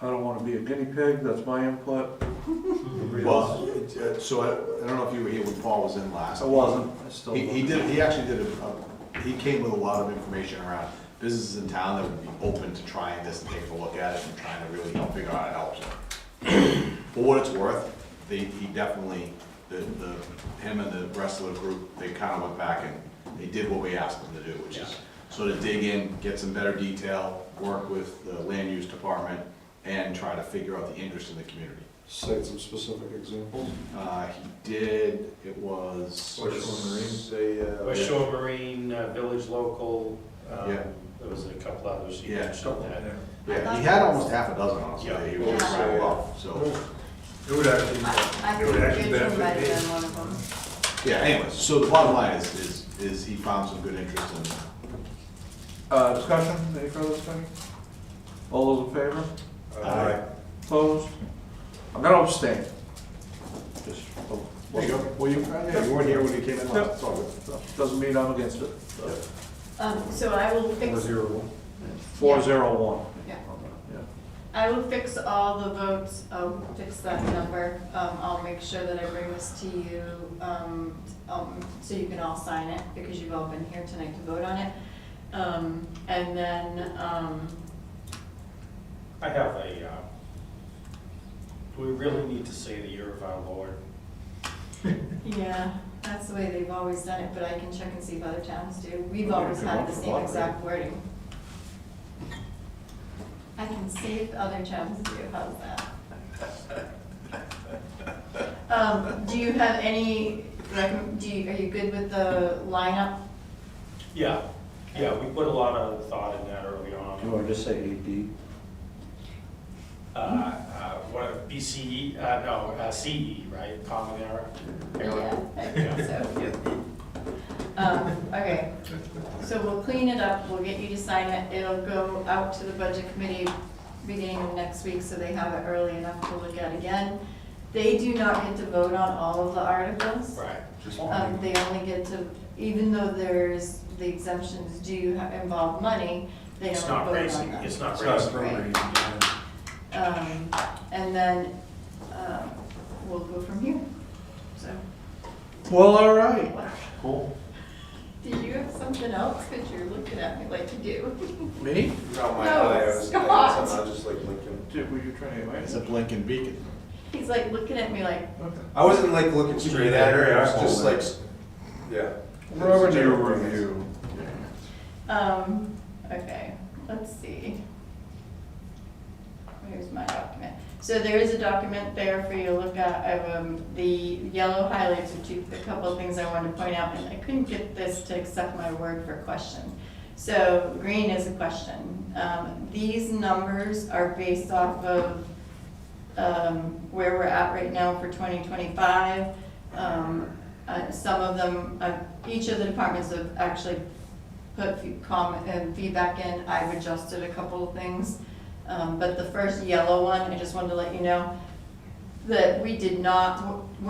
I don't want to be a guinea pig, that's my input. Well, so I don't know if you were here when Paul was in last. I wasn't, I still. He actually did he came with a lot of information around businesses in town that would be open to trying this and taking a look at it and trying to really figure out how it helps. For what it's worth, he definitely, him and the rest of the group, they kind of went back and they did what we asked them to do, which is sort of dig in, get some better detail, work with the land use department, and try to figure out the interest in the community. Cite some specific examples. He did, it was. West Shore Marine. Say, West Shore Marine, Village Local, Yeah. there was a couple others you Yeah. mentioned that. Yeah, he had almost half a dozen on us, Yeah. he was so off, so. It would actually, I it would think actually Rachel might have benefit me. been one of them. Yeah, anyways, so the bottom line is he found some good interest in. Discussion, any further discussion? All those in favor? Aye. Opposed? I'm gonna abstain. Just, There you go. Well, you weren't here when he came in last, it's all good. doesn't mean I'm against it. So I will fix, 401. Yeah. Yeah. I will fix all the votes, I'll fix that number. I'll make sure that I bring this to you, so you can all sign it, because you've all been here tonight to vote on it. And then, I have do we really need to say the year of our Lord? yeah, that's the way they've always done it, but I can check and see if other towns do. We've Well, always you can had run the for same block exact wording. I can see if other towns do, how's that? Do you have any, are you good with the lineup? Yeah, we put a lot of thought in that early on. Do you want to just say AD? What, BCE, CE, right, Common Era? Yeah, I think so. Okay, so we'll clean it up, we'll get you to sign it, it'll go out to the budget committee beginning of next week, so they have it early enough to look at again. They do not get to vote on all of the articles. Right. They only get to, even though there's, the exemptions do involve money, they It's don't not vote on raising, them. it's not It's not raising. appropriate. And then, we'll go from here, so. Well, all right. Cool. Did you have something else, because you're looking at me like you do? Me? No, my No, eye, I was Scott. I was just like looking. Were you trying to invite It's a blinking beacon. He's like looking at me like, I wasn't like looking straight at her, I was just like, yeah. Revenue review. okay, let's see. Here's my document. So there is a document there for you to look at. The yellow highlights are a couple of things I wanted to point out, and I couldn't get this to accept my word for question. So green is a question. These numbers are based off of where we're at right now for 2025. Some of them, each of the departments have actually put feedback in. I've adjusted a couple of things. But the first yellow one, I just wanted to let you know that we're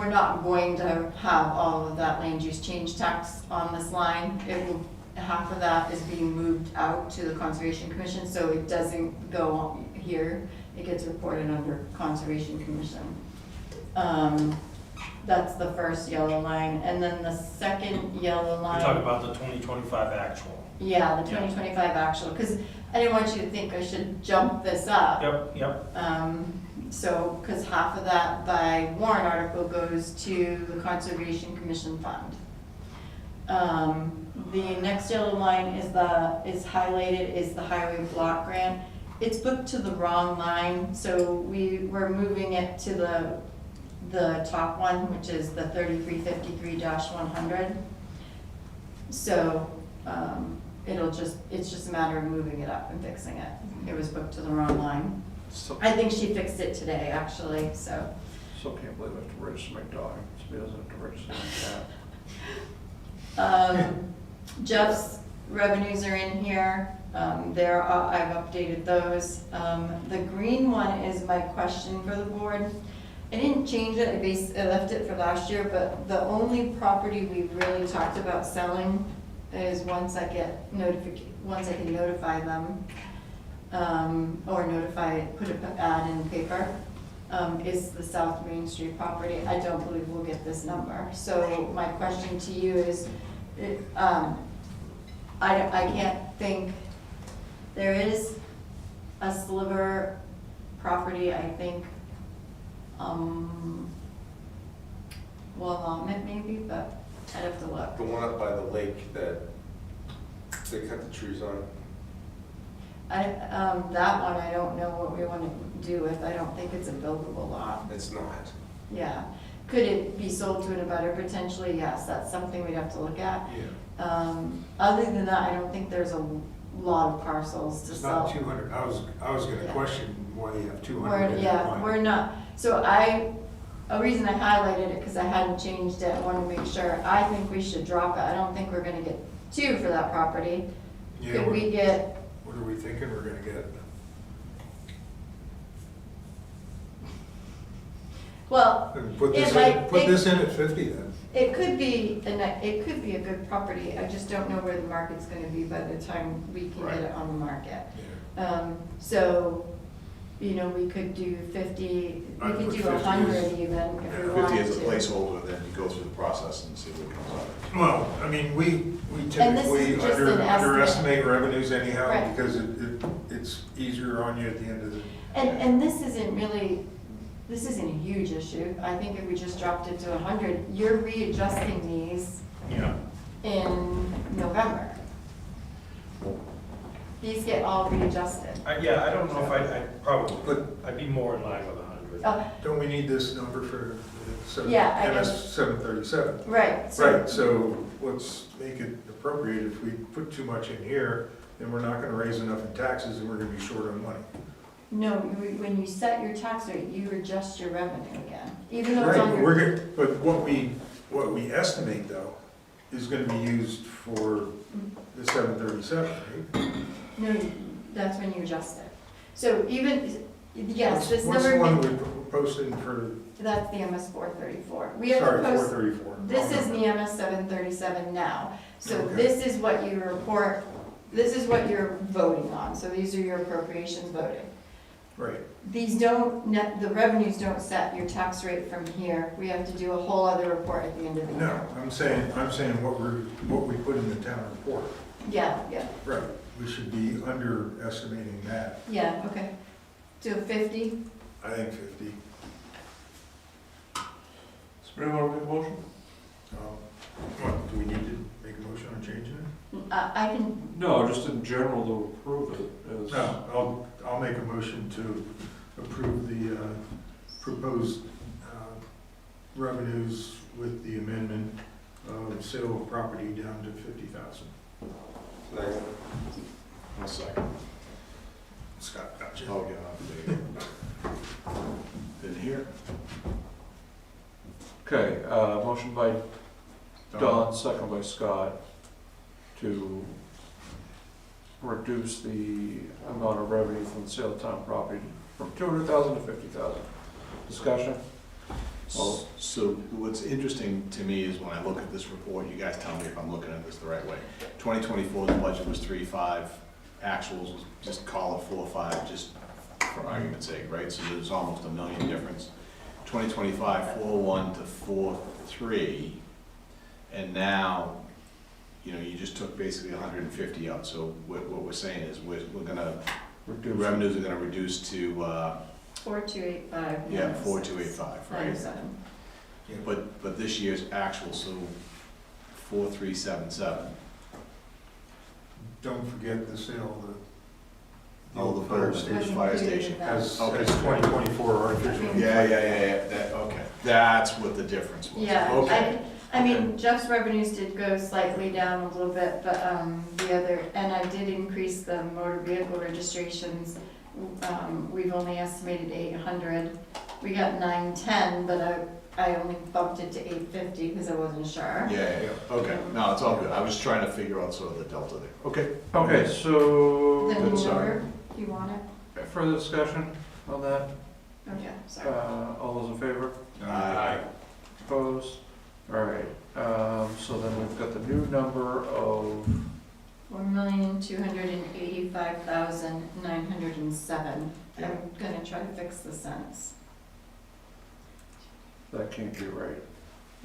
not going to have all of that land use change tax on this line. Half of that is being moved out to the Conservation Commission, so it doesn't go on here. It gets reported under Conservation Commission. That's the first yellow line, and then the second yellow line. We're talking about the 2025 actual. Yeah, the 2025 actual, because I didn't want you to think I should jump this up. Yep. So, because half of that by warrant article goes to the Conservation Commission Fund. The next yellow line is highlighted is the highway block grant. It's booked to the wrong line, so we're moving it to the top one, which is the 3353-100. So, it's just a matter of moving it up and fixing it. It was booked to the wrong line. I think she fixed it today, actually, so. Still can't believe I have to register my dog. Somebody doesn't have to register my cat. Jeff's revenues are in here. I've updated those. The green one is my question for the board. I didn't change it, I left it for last year, but the only property we really talked about selling is once I can notify them, or put an ad in the paper, is the South Main Street property. I don't believe we'll get this number. So my question to you is, I can't think, there is a sliver property, I think, allotment maybe, but I'd have to look. The one up by the lake that they cut the trees on. That one, I don't know what we want to do with. I don't think it's a buildable lot. It's not. Yeah. Could it be sold to an abutter potentially? Yes, that's something we'd have to look at. Yeah. Other than that, I don't think there's a lot of parcels to It's sell. not 200, I was gonna Yeah. question why you have 200 We're, in that yeah, line. we're not, so a reason I highlighted it, because I hadn't changed it, I wanted to make sure, I think we should drop it. I don't think we're gonna get 2 for that property. Yeah, Could we get, what are we thinking we're gonna get? well, Put this It might- in, put this in at 50 then. it could be a good property, I just don't know where the market's gonna be by the time we can get it on the market. Yeah. So, you know, we could do 50, we I'd could put do 50 100 as- even if we 50 wanted as a to. placeholder, then you go through the process and see what comes up. Well, I mean, we And this is typically just an estimate. underestimate revenues anyhow, Right. because it's easier on you at the end of the. And this isn't a huge issue. I think if we just dropped it to 100, you're readjusting these Yeah. in November. These get all readjusted. Yeah, I don't know if I'd probably, But I'd be more in line with 100. don't we need this number for Yeah, I guess. MS 737? Right. Right, so let's make it appropriate. If we put too much in here, then we're not gonna raise enough in taxes and we're gonna be short on money. No, when you set your tax rate, you adjust your revenue again, even though it's Right, on but your. we're gonna, but what we estimate though is gonna be used for the 737, right? No, that's when you adjust it. So even, yes, this What's number, the one we posted for, that's the MS 434. We have to sorry, post, 434? this is the MS 737 now. So Okay. this is what you report, this is what you're voting on. So these are your appropriations voting. Right, These don't, the revenues don't set your tax rate from here. We have to do a whole other report at the end of the year. no, I'm saying what we put in the town report. Yeah, Right, we should be underestimating that. yeah, okay. Do 50? I think 50. Somebody want to make a motion? What, do we need to make a motion on changing it? I can, No, just in general to approve it as. No, I'll make a motion to approve the proposed revenues with the amendment of sale of property down to 50,000. Second. One second. Scott, gotcha. Oh, yeah, didn't hear. Okay, motion by Don, second by Scott, to reduce the amount of revenue from the sale of town property from 200,000 to 50,000. Discussion? Well, So what's interesting to me is when I look at this report, you guys tell me if I'm looking at this the right way. 2024's budget was 3.5, actuals was, just call it 4.5, just for argument's sake, right? So there's almost $1 million difference. 2025, 4.1 to 4.3, and now, you know, you just took basically 150 out. So what we're saying is we're gonna, reduce. revenues are gonna reduce to, 4285. yeah, 4285, right? 97. But this year's actual, so 4377. Don't forget the sale of the. Oh, the fire building. station. Fire station. As Okay. 2024 artificial. Yeah, that, okay. That's what the difference was. Yeah, Okay. I mean, Jeff's revenues did go slightly down a little bit, but the other, and I did increase the motor vehicle registrations. We've only estimated 800. We got 910, but I only bumped it to 850 because I wasn't sure. Yeah, okay. No, it's all good. I was trying to figure out sort of the delta there. Okay. Okay, so, The new Sorry. number, do you want it? further discussion on that? Oh, yeah, sorry. All those in favor? Aye. Opposed? All right, so then we've got the new number of, 1,285,907. I'm gonna try to fix the cents. that can't be right.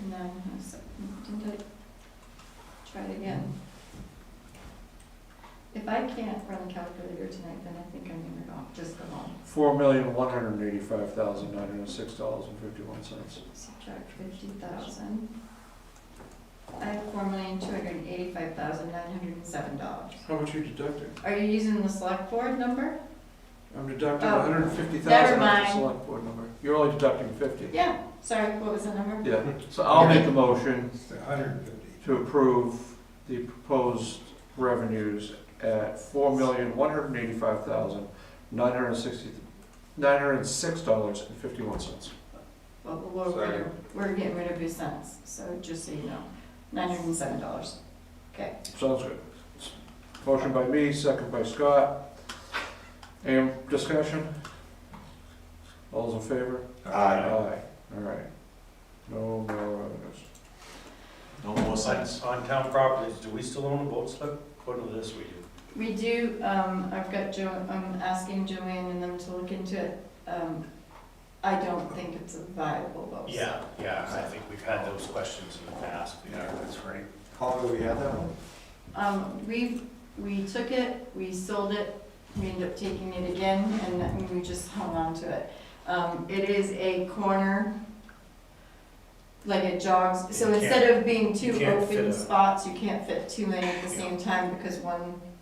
907, didn't I try it again? If I can't run a calculator tonight, then I think I'm gonna just go home. $4,185,906.51. Subtract 50,000. I have $4,285,907. How much are you deducting? Are you using the select board number? I'm deducting Oh, $150,000 never off the mind. select board number. You're only deducting 50. Yeah, sorry, what was the number? Yeah, so I'll make the motion It's 150. to approve the proposed revenues at $4,185,906.51. Well, we're getting rid of your cents, so just so you know, $907. Okay. Sounds good. Motion by me, second by Scott. Any discussion? All those in favor? Aye. All right. No more revenues. No more signs. On town properties, do we still own a boat slip? According to this, we do. We do, I've got I'm asking Joanne and them to look into it. I don't think it's a viable boat. Yeah, I think we've had those questions in the past. Yeah, that's right. How long have we had that one? We took it, we sold it, we ended up taking it again, and we just hung on to it. It is a corner, like it jogs, so You instead of being two you can't fit open a- spots, you can't fit two in at the same time, because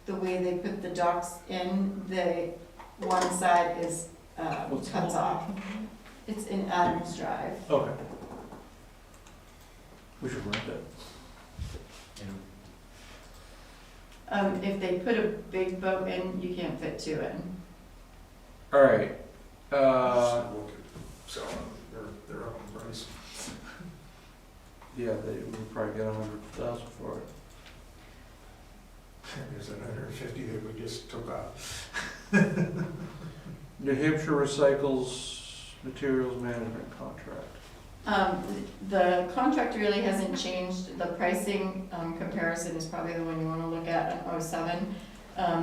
the way they put the docks in, one side is, cuts off. It's in Adams Drive. Okay. We should rent it. If they put a big boat in, you can't fit two in. All right. So, they're up in price. Yeah, they would probably get 100,000 for it. There's that 150 that we just took off. New Hampshire Recycles Materials Management Contract. The contract really hasn't changed. The pricing comparison is probably the one you want to look at on 07.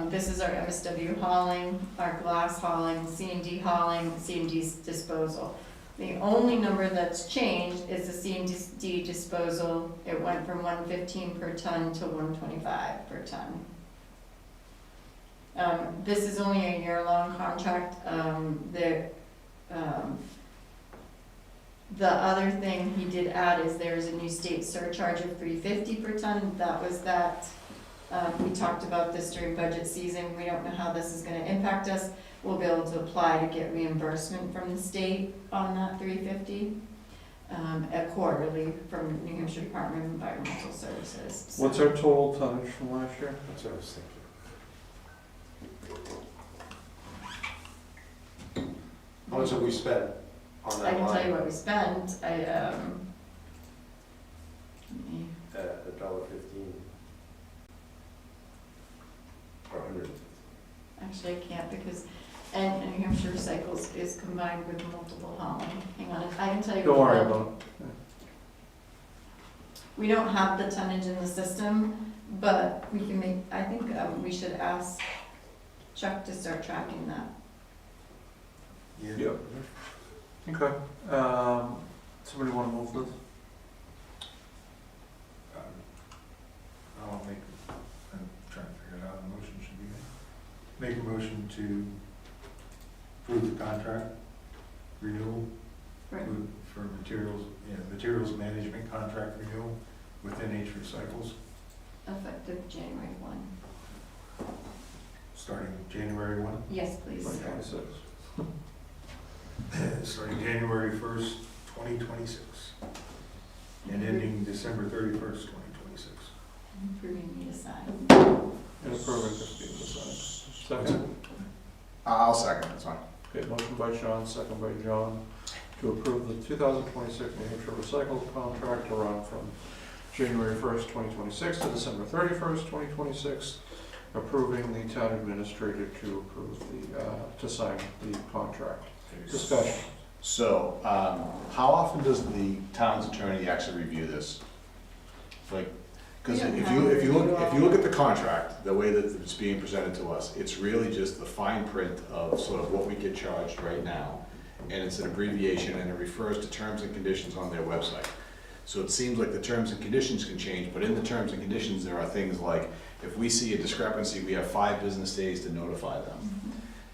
This is our MSW hauling, our glass hauling, C&D hauling, C&D's disposal. The only number that's changed is the C&D disposal. It went from 115 per ton to 125 per ton. This is only a year-long contract. The other thing he did add is there's a new state surcharge of $3.50 per ton. That was we talked about this during budget season. We don't know how this is gonna impact us. We'll be able to apply to get reimbursement from the state on that $3.50 quarterly from New Hampshire Department of Environmental Services. So- What's our total tonnage from last year? That's what I was thinking. How much have we spent on I that can tell you line? what we spent. $1.15. Or 100. Actually, I can't because, and New Hampshire Recycles is combined with multiple hauling. Hang on, I can tell you. Don't what worry the- about We don't have the tonnage in the system, but we can I think we should ask Chuck to start tracking that. it. Yep. Okay. Somebody want to move this? I'm trying to figure it out, the motion should be made. Make a motion to approve the contract renewal Right. for materials management contract renewal with NH Recycles, Effective January 1. starting January 1. Yes, please. 2026. Starting January 1st, 2026, and ending December 31st, 2026. Approving me to sign. And approving this being decided. Second. I'll second, that's fine. Okay, motion by Sean, second by John, to approve the 2026 New Hampshire Recycle contract to run from January 1st, 2026 to December 31st, 2026, approving the town administrator to approve to sign the contract. Discussion. So, how often does the town's attorney actually review this? Like, because if you look at the contract, the way that it's being presented to us, it's really just the fine print of sort of what we get charged right now. And it's an abbreviation and it refers to terms and conditions on their website. So it seems like the terms and conditions can change, but in the terms and conditions, there are things like, if we see a discrepancy, we have 5 business days to notify them.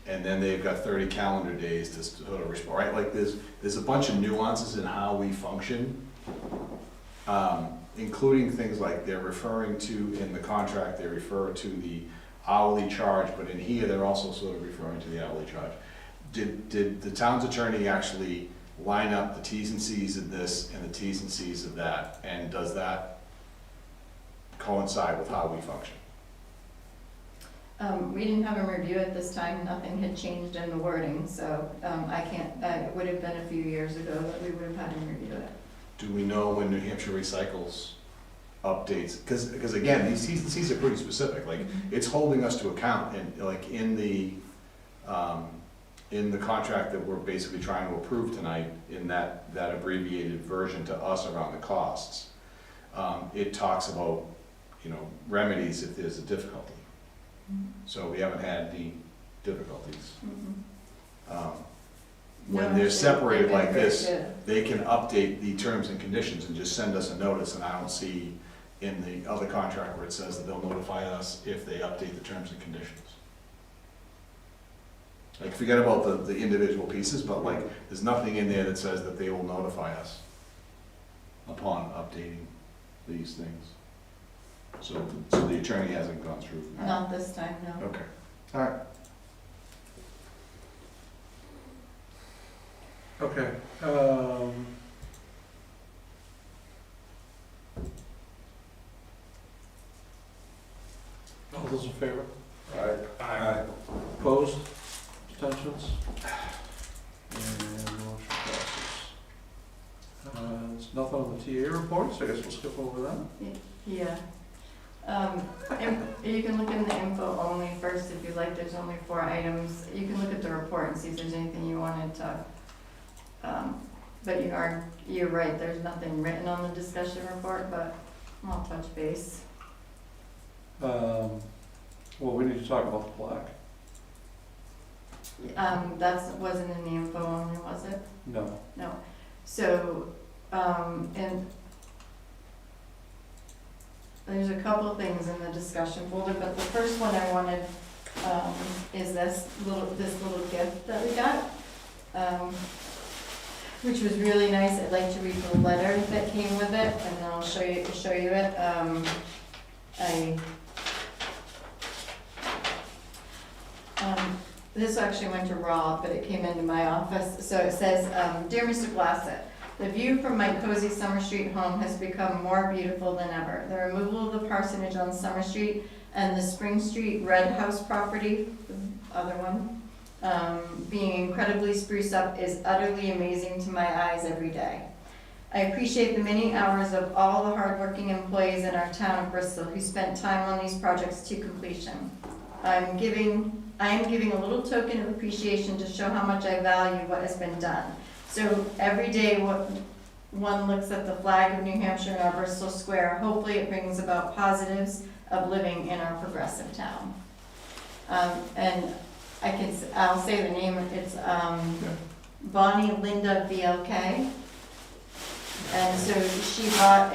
And then they've got 30 calendar days to sort of respond, right? Like there's a bunch of nuances in how we function, including things like they're referring to, in the contract, they refer to the hourly charge, but in here, they're also sort of referring to the hourly charge. Did the town's attorney actually line up the Ts and Cs of this and the Ts and Cs of that? And does that coincide with how we function? We didn't have a review at this time, nothing had changed in the wording, so it would have been a few years ago that we would have had him review it. Do we know when New Hampshire Recycles updates? Because again, these Ts and Cs are pretty specific, like, it's holding us to account, and like in the contract that we're basically trying to approve tonight, in that abbreviated version to us around the costs, it talks about, remedies if there's a difficulty. So we haven't had any difficulties. When they're separated like this, they can update the terms and conditions and just send us a notice, and I don't see in the other contract where it says that they'll notify us if they update the terms and conditions. Like, forget about the individual pieces, but like, there's nothing in there that says that they will notify us upon updating these things. So the attorney hasn't gone through that? Not this time, no. Okay, all right. Okay, all those in favor? Aye. Opposed? Abstentions? And motion passes. There's nothing on the TA reports, I guess we'll skip over that. Yeah. You can look in the info only first if you like, there's only 4 items. You can look at the report and see if there's anything you wanted to, but you're right, there's nothing written on the discussion report, but I'll touch base. Well, we need to talk about the plaque. That wasn't in the info only, was it? No. No. So, and there's a couple things in the discussion folder, but the first one I wanted, is this little gift that we got, which was really nice. I'd like to read the letter that came with it, and then I'll show you it. This actually went to Rob, but it came into my office. So it says, Dear Mr. Glassett, the view from my cozy Summer Street home has become more beautiful than ever. The removal of the parsonage on Summer Street and the Spring Street Red House property, the other one, being incredibly spruced up is utterly amazing to my eyes every day. I appreciate the many hours of all the hardworking employees in our town of Bristol who spent time on these projects to completion. I am giving a little token of appreciation to show how much I value what has been done. So every day one looks at the flag of New Hampshire in our Bristol Square, hopefully it brings about positives of living in our progressive town. And I'll say the name, it's Bonnie Linda VLK. And so she bought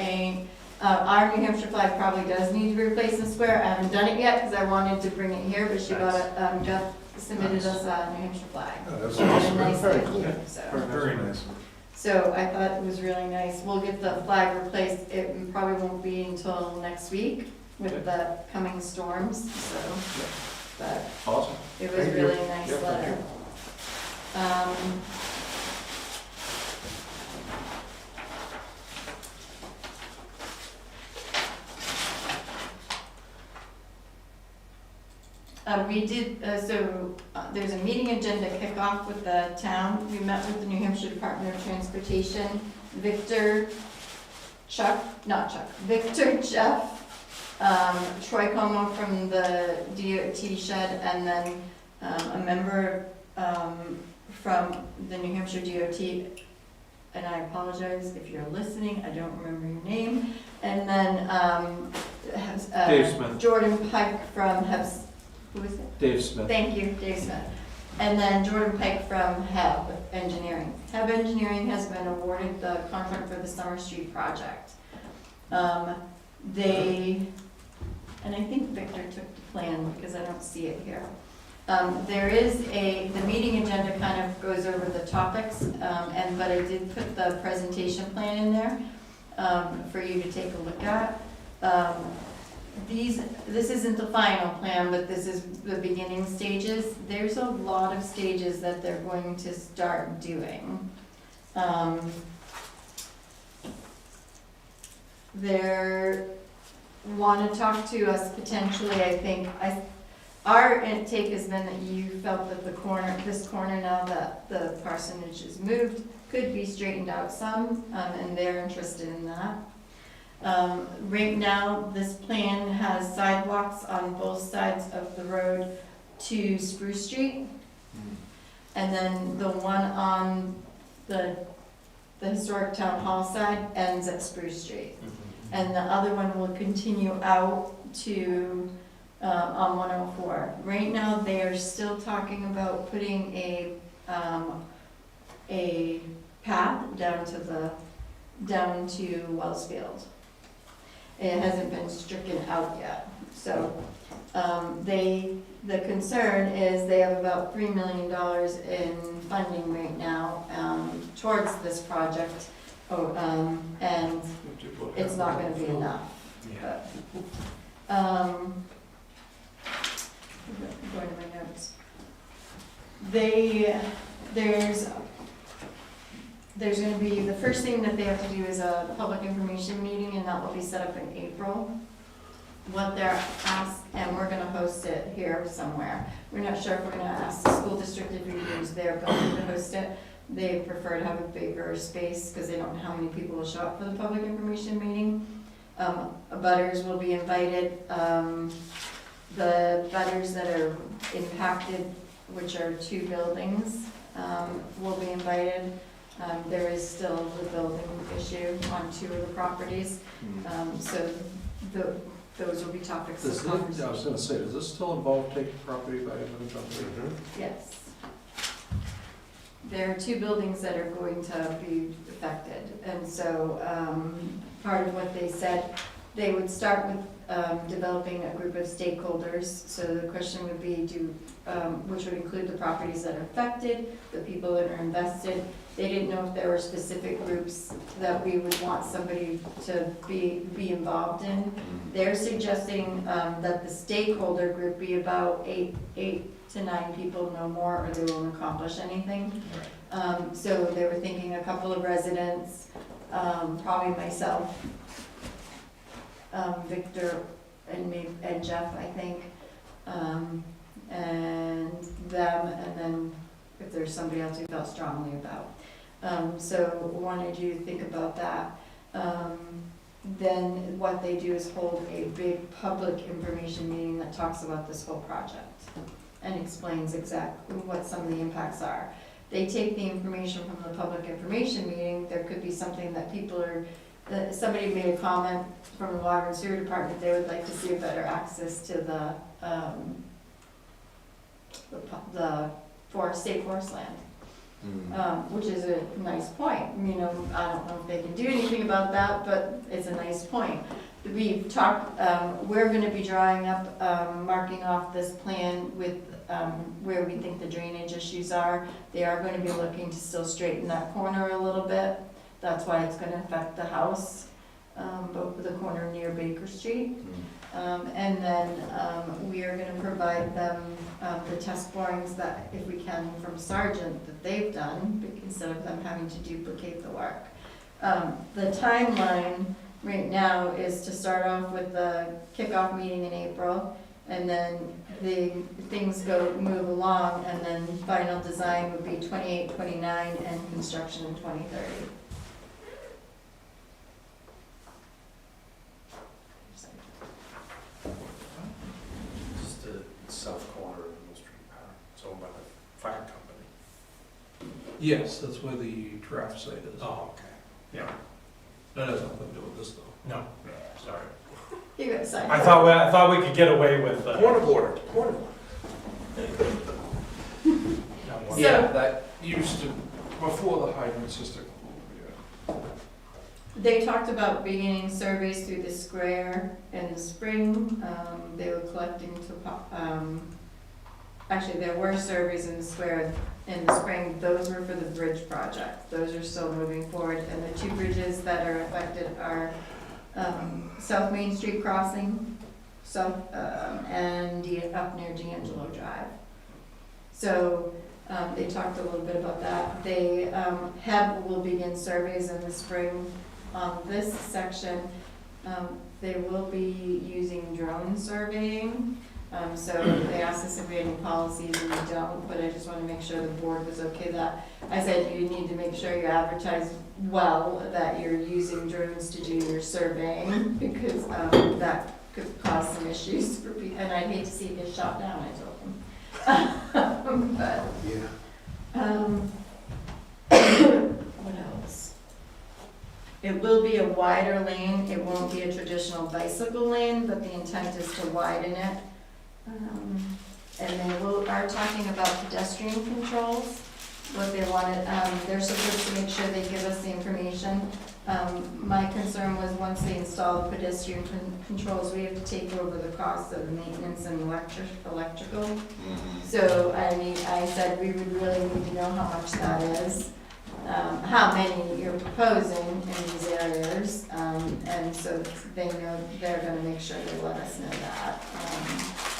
our New Hampshire flag probably does need to be replaced in the square. I haven't done it yet because I wanted to bring it here, but she bought it, Jeff submitted us a New Hampshire flag. Oh, that's And a awesome. nice Very thank cool. you, so. Very nice. So I thought it was really nice. We'll get the flag replaced. It probably won't be until next week with the coming storms, so. But Awesome. it was Thank you. really nice Yeah, thank letter. We did, there's a meeting agenda kickoff with the town. We met with the New Hampshire Department of Transportation, Victor, Jeff, Troy Como from the DOT shed, and then a member from the New Hampshire DOT, and I apologize if you're listening, I don't remember your name. And then, Dave Smith. Jordan Pike from who is it? Dave Smith. Thank you, Dave Smith. And then Jordan Pike from HEB Engineering. HEB Engineering has been awarded the contract for the Summer Street project. And I think Victor took the plan because I don't see it here. There is the meeting agenda kind of goes over the topics, but I did put the presentation plan in there for you to take a look at. This isn't the final plan, but this is the beginning stages. There's a lot of stages that they're going to start doing. They want to talk to us potentially, I think. Our take has been that you felt that this corner now that the parsonage is moved, could be straightened out some, and they're interested in that. Right now, this plan has sidewalks on both sides of the road to Spruce Street. And then the one on the historic town hall side ends at Spruce Street. And the other one will continue out to, on 104. Right now, they are still talking about putting a path down to Wellsfield. It hasn't been stricken out yet. So, the concern is they have about $3 million in funding right now, towards this project. And it's not gonna be enough. But, going to my notes. There's gonna be, the first thing that they have to do is a public information meeting, and that will be set up in April. What they're asked, and we're gonna host it here somewhere. We're not sure if we're gonna ask the school district if we use their building to host it. They prefer to have a bigger space because they don't know how many people will show up for the public information meeting. Butters will be invited. The butters that are impacted, which are 2 buildings, will be invited. There is still the building issue on 2 of the properties. So those will be topics of conversation. I was gonna say, does this still involve taking property by eminent domain? Yes. There are 2 buildings that are going to be affected, and so part of what they said, they would start with developing a group of stakeholders. So the question would be, which would include the properties that are affected, the people that are invested. They didn't know if there were specific groups that we would want somebody to be involved in. They're suggesting that the stakeholder group be about 8 to 9 people, no more, or they won't accomplish anything. So they were thinking a couple of residents, probably myself, Victor, and Jeff, I think, and them, and then if there's somebody else who felt strongly about. So wanted you to think about that. Then what they do is hold a big public information meeting that talks about this whole project and explains exactly what some of the impacts are. They take the information from the public information meeting. There could be something that people are, somebody made a comment from the water and sewer department, they would like to see a better access to the state forest land. Which is a nice point. You know, I don't know if they can do anything about that, but it's a nice point. We've talked, we're gonna be drawing up, marking off this plan with where we think the drainage issues are. They are gonna be looking to still straighten that corner a little bit. That's why it's gonna affect the house, but the corner near Baker Street. And then we are gonna provide them the test borings that, if we can, from Sargent that they've done, instead of them having to duplicate the work. The timeline right now is to start off with the kickoff meeting in April, and then things move along, and then final design would be 28, 29, and construction in 2030. Just the south corner of Middle Street, it's owned by the fire company. Yes, that's where the draft site is. Oh, okay. Yeah, That has nothing to do with this, though. no, sorry. You got signed. I thought we could get away with, Corner border, corner border. that one. Yeah. That used to, before the hydrant system. They talked about beginning surveys through the square in the spring. They were collecting actually, there were surveys in the square in the spring. Those were for the bridge project. Those are still moving forward. And the two bridges that are affected are South Main Street crossing, and up near D'Angelo Drive. So they talked a little bit about that. They will begin surveys in the spring. On this section, they will be using drone surveying. So they asked us if we had any policies, and we don't, but I just want to make sure the board was okay with that. I said you need to make sure you advertise well that you're using drones to do your surveying, because that could cause some issues for people, and I'd hate to see it get shot down, I told them. But, what else? It will be a wider lane, it won't be a traditional bicycle lane, but the intent is to widen it. And they are talking about pedestrian controls, what they wanted, they're supposed to make sure they give us the information. My concern was once they install the pedestrian controls, we have to take over the cost of the maintenance and electrical. So, I said we would really need to know how much that is, how many you're proposing in these areas, and so they know, they're gonna make sure they let us know that.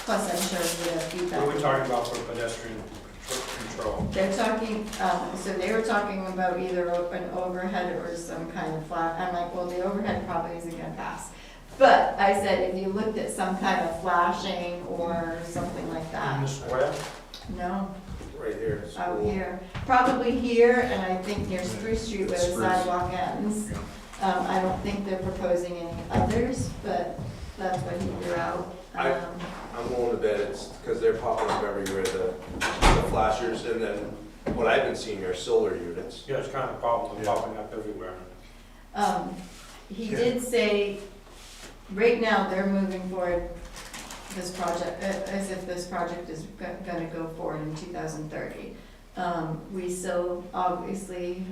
Plus, I'm sure we have feedback. What are we talking about for pedestrian control? They're talking, so they were talking about either an overhead or some kind of flat. I'm like, well, the overhead probably isn't gonna pass. But I said, if you looked at some kind of flashing or something like In the that. square? No, Right here. out school. here. Probably here, and I think near Spruce Street where the Spruce. sidewalk ends. I don't think they're proposing any others, but that's what he threw out. I'm willing to bet it's because they're popping up everywhere, the flashers, and then what I've been seeing are solar units. Yeah, it's kind of a problem, they're popping up everywhere. He did say, right now, they're moving forward this project, as if this project is gonna go forward in 2030. We still, obviously,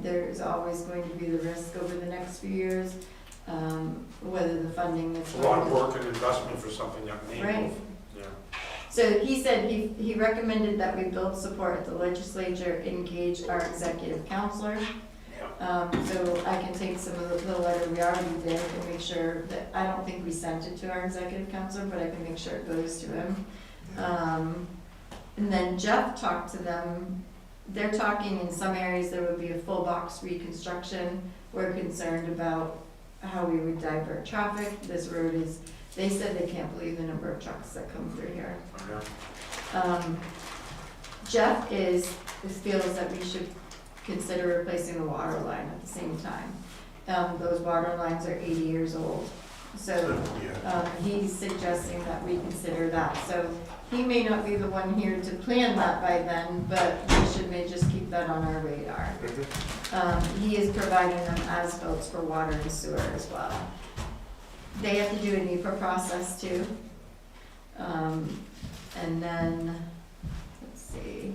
there's always going to be the risk over the next few years, whether the funding is. It's a lot of work and investment for something that may Right. move. Yeah. So he said he recommended that we build support at the legislature, engage our executive counselor. So I can take some of the letter we already did and make sure that, I don't think we sent it to our executive counselor, but I can make sure it goes to him. And then Jeff talked to them, they're talking in some areas there would be a full box reconstruction. We're concerned about how we would divert traffic. This road is, they said they can't believe the number of trucks that come through here. Jeff feels that we should consider replacing the water line at the same time. Those water lines are 80 years old. So he's suggesting that we consider that. So he may not be the one here to plan that by then, but we may just keep that on our radar. He is providing them as-built for water and sewer as well. They have to do a NEPA process too. And then, let's see.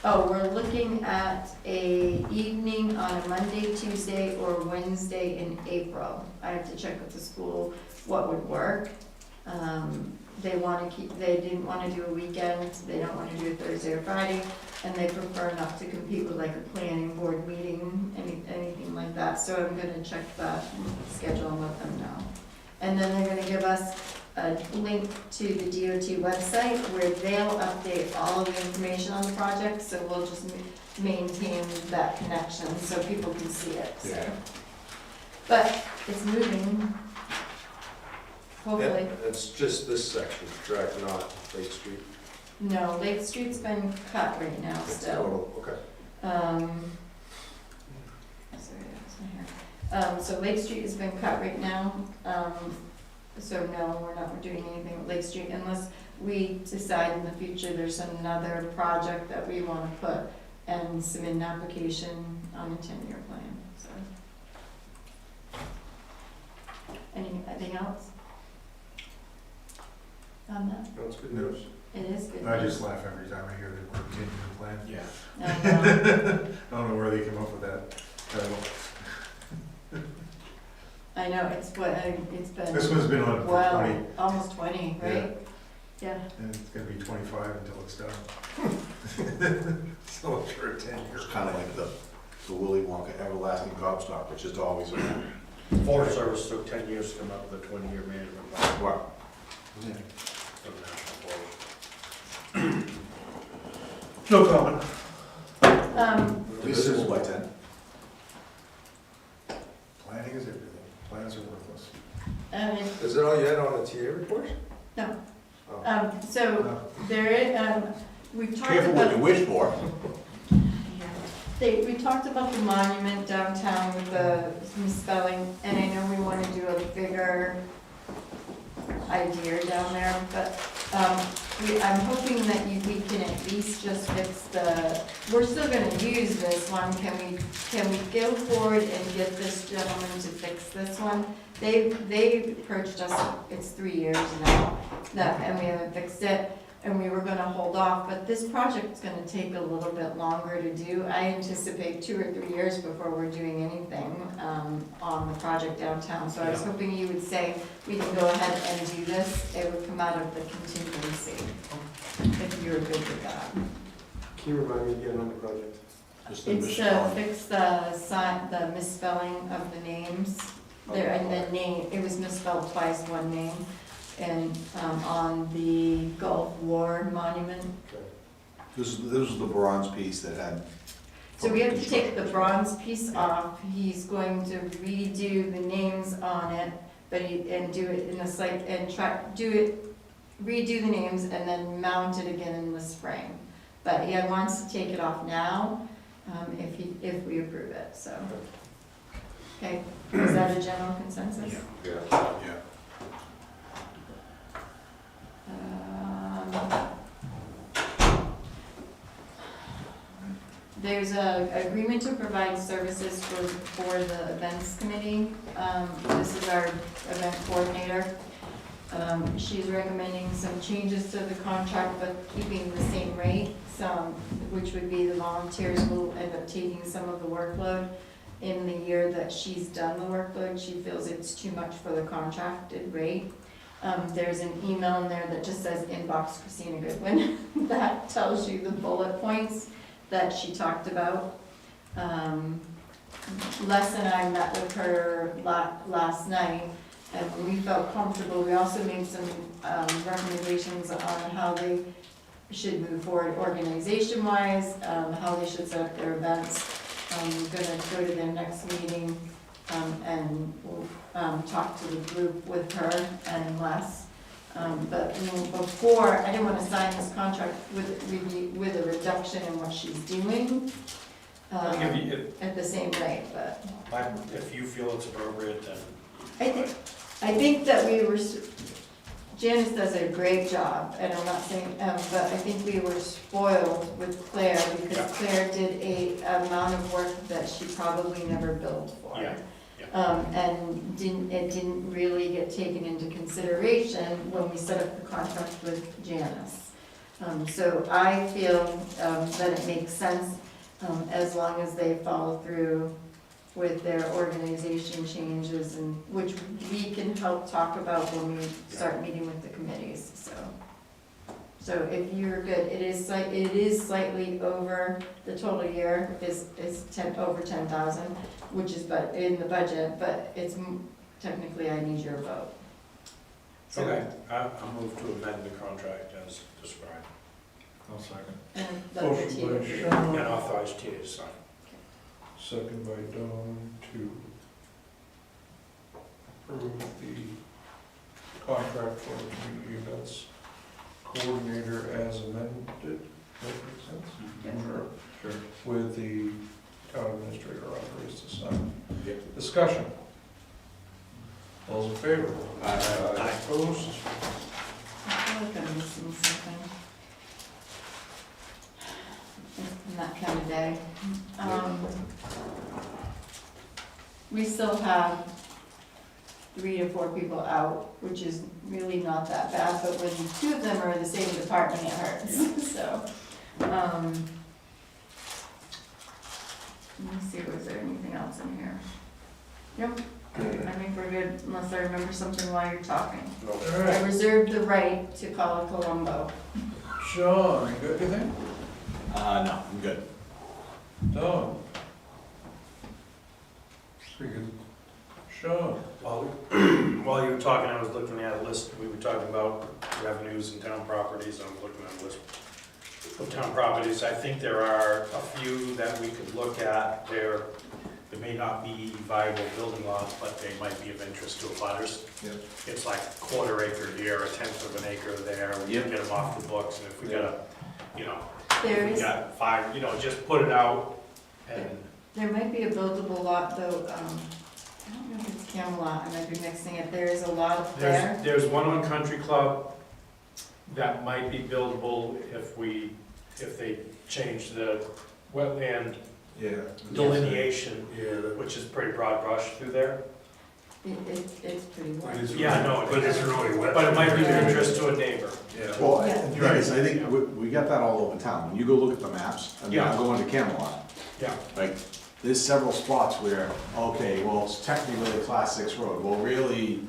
Oh, we're looking at a evening on a Monday, Tuesday, or Wednesday in April. I have to check with the school what would work. They didn't wanna do a weekend, they don't wanna do a Thursday or Friday, and they prefer not to compete with like a planning board meeting, anything like that. So I'm gonna check that schedule and let them know. And then they're gonna give us a link to the DOT website where they'll update all of the information on the project, so we'll just maintain that connection so people can see it, so. Yeah. But it's moving, hopefully. Yeah, it's just this section, correct, not Lake Street? No, Lake Street's been cut right now It's still. total, okay. Sorry, that's my hair. So Lake Street has been cut right now. So no, we're not doing anything with Lake Street unless we decide in the future there's another project that we wanna put and submit an application on a 10-year plan, so. Anything else? On that? That's good news. It is good. I just news. laugh every time I hear the word 10-year plan. Yeah. I know. I don't know where they came up with that title. I know, it's been. This one's been on for Well, 20, almost 20, right? Yeah. and it's gonna be 25 until it's done. So I'm sure 10 years. It's kind of like the Willy Wonka everlasting gobstopper, which is always around. Forest Service took 10 years to come up with a 20-year management plan Wow. for the national forest. No comment. Divisible by 10. Planning is everything. Plans are worthless. Is it all you had on the TA report? So there, we've talked Careful what you about, wish for. we talked about the monument downtown with the misspelling, and I know we want to do a bigger idea down there, but I'm hoping that we can at least just fix we're still gonna use this one, can we go forward and get this gentleman to fix this one? They approached us, it's 3 years now, and we haven't fixed it, and we were gonna hold off, but this project's gonna take a little bit longer to do. I anticipate 2 or 3 years before we're doing anything on the project downtown, so I was hoping you would say, we can go ahead and do this, it would come out of the contingency, if you're good with that. Can you remind me again on the project? Just the It's to misspelling. fix the misspelling of the names, and the name, it was misspelled twice, one name, and on the Gulf War monument. This was the bronze piece that had. So we have to take the bronze piece off, he's going to redo the names on it, and do it in the and redo the names and then mount it again in the spring. But he wants to take it off now, if we approve it, so. Okay, is that a general consensus? Yeah. There's a agreement to provide services for the events committee. This is our event coordinator. She's recommending some changes to the contract, but keeping the same rate, which would be the volunteers will end up taking some of the workload. In the year that she's done the workload, she feels it's too much for the contracted rate. There's an email in there that just says inbox Christina Goodwin. That tells you the bullet points that she talked about. Les and I met with her last night, and when we felt comfortable, we also made some recommendations on how they should move forward organization-wise, how they should set up their events. We're gonna go to their next meeting, and we'll talk to the group with her and Les. But before, I didn't want to sign this contract with a reduction in what she's doing at the same rate, but. If you feel it's appropriate, then. I think that Janice does a great job, and I'm not saying, but I think we were spoiled with Claire, because Claire did a amount of work that she probably never billed for. Yeah. And it didn't really get taken into consideration when we set up the contract with Janice. So I feel that it makes sense, as long as they follow through with their organization changes, and which we can help talk about when we start meeting with the committees, so if you're good, it is slightly over the total year, is over 10,000, which is in the budget, but it's technically I need your vote. So- Okay, I'll move to amend the contract as described I'll second. And the Motion TA. by Sean, and authorize TA to sign. second by Dawn to approve the contract for the community events coordinator as amended. That makes sense? Yes. Sure. With the town administrator authorized to sign. Yep. Discussion. All's in favor? Aye. Opposed? Okay. feel like I'm missing something. In that kind of day. We still have 3 to 4 people out, which is really not that bad, but when 2 of them are in the same department, it hurts, so. Let me see, was there anything else in here? Yep, I think we're good, unless I remember something while you're talking. No. I reserve the right to call a Colombo. Sean, you got anything? No, I'm good. Don? Pretty good. Sean? While you were talking, I was looking at a list, we were talking about revenues and town properties, I'm looking at a list of town properties. I think there are a few that we could look at. There may not be viable building lots, but they might be of interest to abutters. Yep. It's like 1/4 acre here, 1/10 of an acre there, we can get them off the books, and if we got a, you know, There if we is, got 5, you know, just put it out and. there might be a buildable lot though, I don't know if it's Camelot, I might be mixing it, there is a lot up there. There's one on Country Club that might be buildable if they change the wetland Yeah. delineation, Yeah, which is pretty broad brush through there. It's pretty but wide. it's Yeah, really- no, but it's really wet. But it might be of interest to a neighbor. Yeah. Well, Yeah. and right, so I think we got that all over town. When you go look at the maps, and Yeah. I'm going to Camelot, Yeah. like, there's several spots where, okay, well, it's technically a class 6 road. Well, really,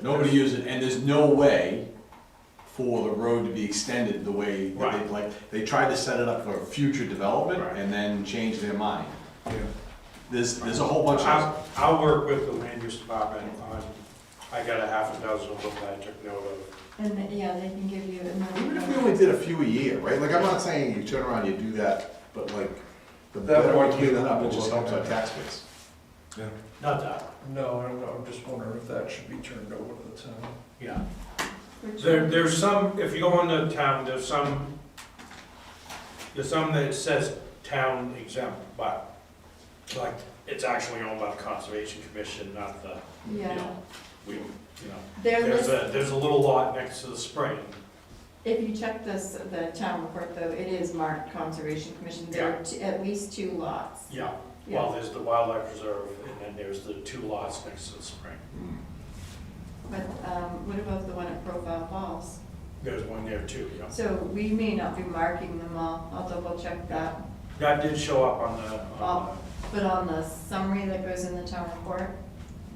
nobody uses it, and there's no way for the road to be extended the way that Right. they tried to set it up for future development Right. and then change their mind. Yeah. There's a whole bunch of, I'll work with the land use department on, I got a half a dozen of them that I took note of. And, yeah, they can give you even if we another. only did a few a year, right? Like, I'm not saying you turn around, you do that, but like, the That better one we clean that up, it we'll just look helps our at. tax base. Yeah. Not that, No, I don't know, I'm just wondering if that should be turned over to the town. yeah. Which There's some, if you go on the town, there's some that says town exempt, but like, it's actually owned by the Conservation Commission, not the, you Yeah, know, you know. they're There's listed, there's a little lot next to the spring. if you check this, the town report though, it is marked Conservation Commission, there are at least 2 lots. Yeah, Yeah. well, there's the wildlife preserve, and then there's the 2 lots next to the spring. But, what about the one at Profile Falls? There's one there too, yeah. So we may not be marking them all, I'll double check that. That did show up on Oh. But on the summary that goes in the town report,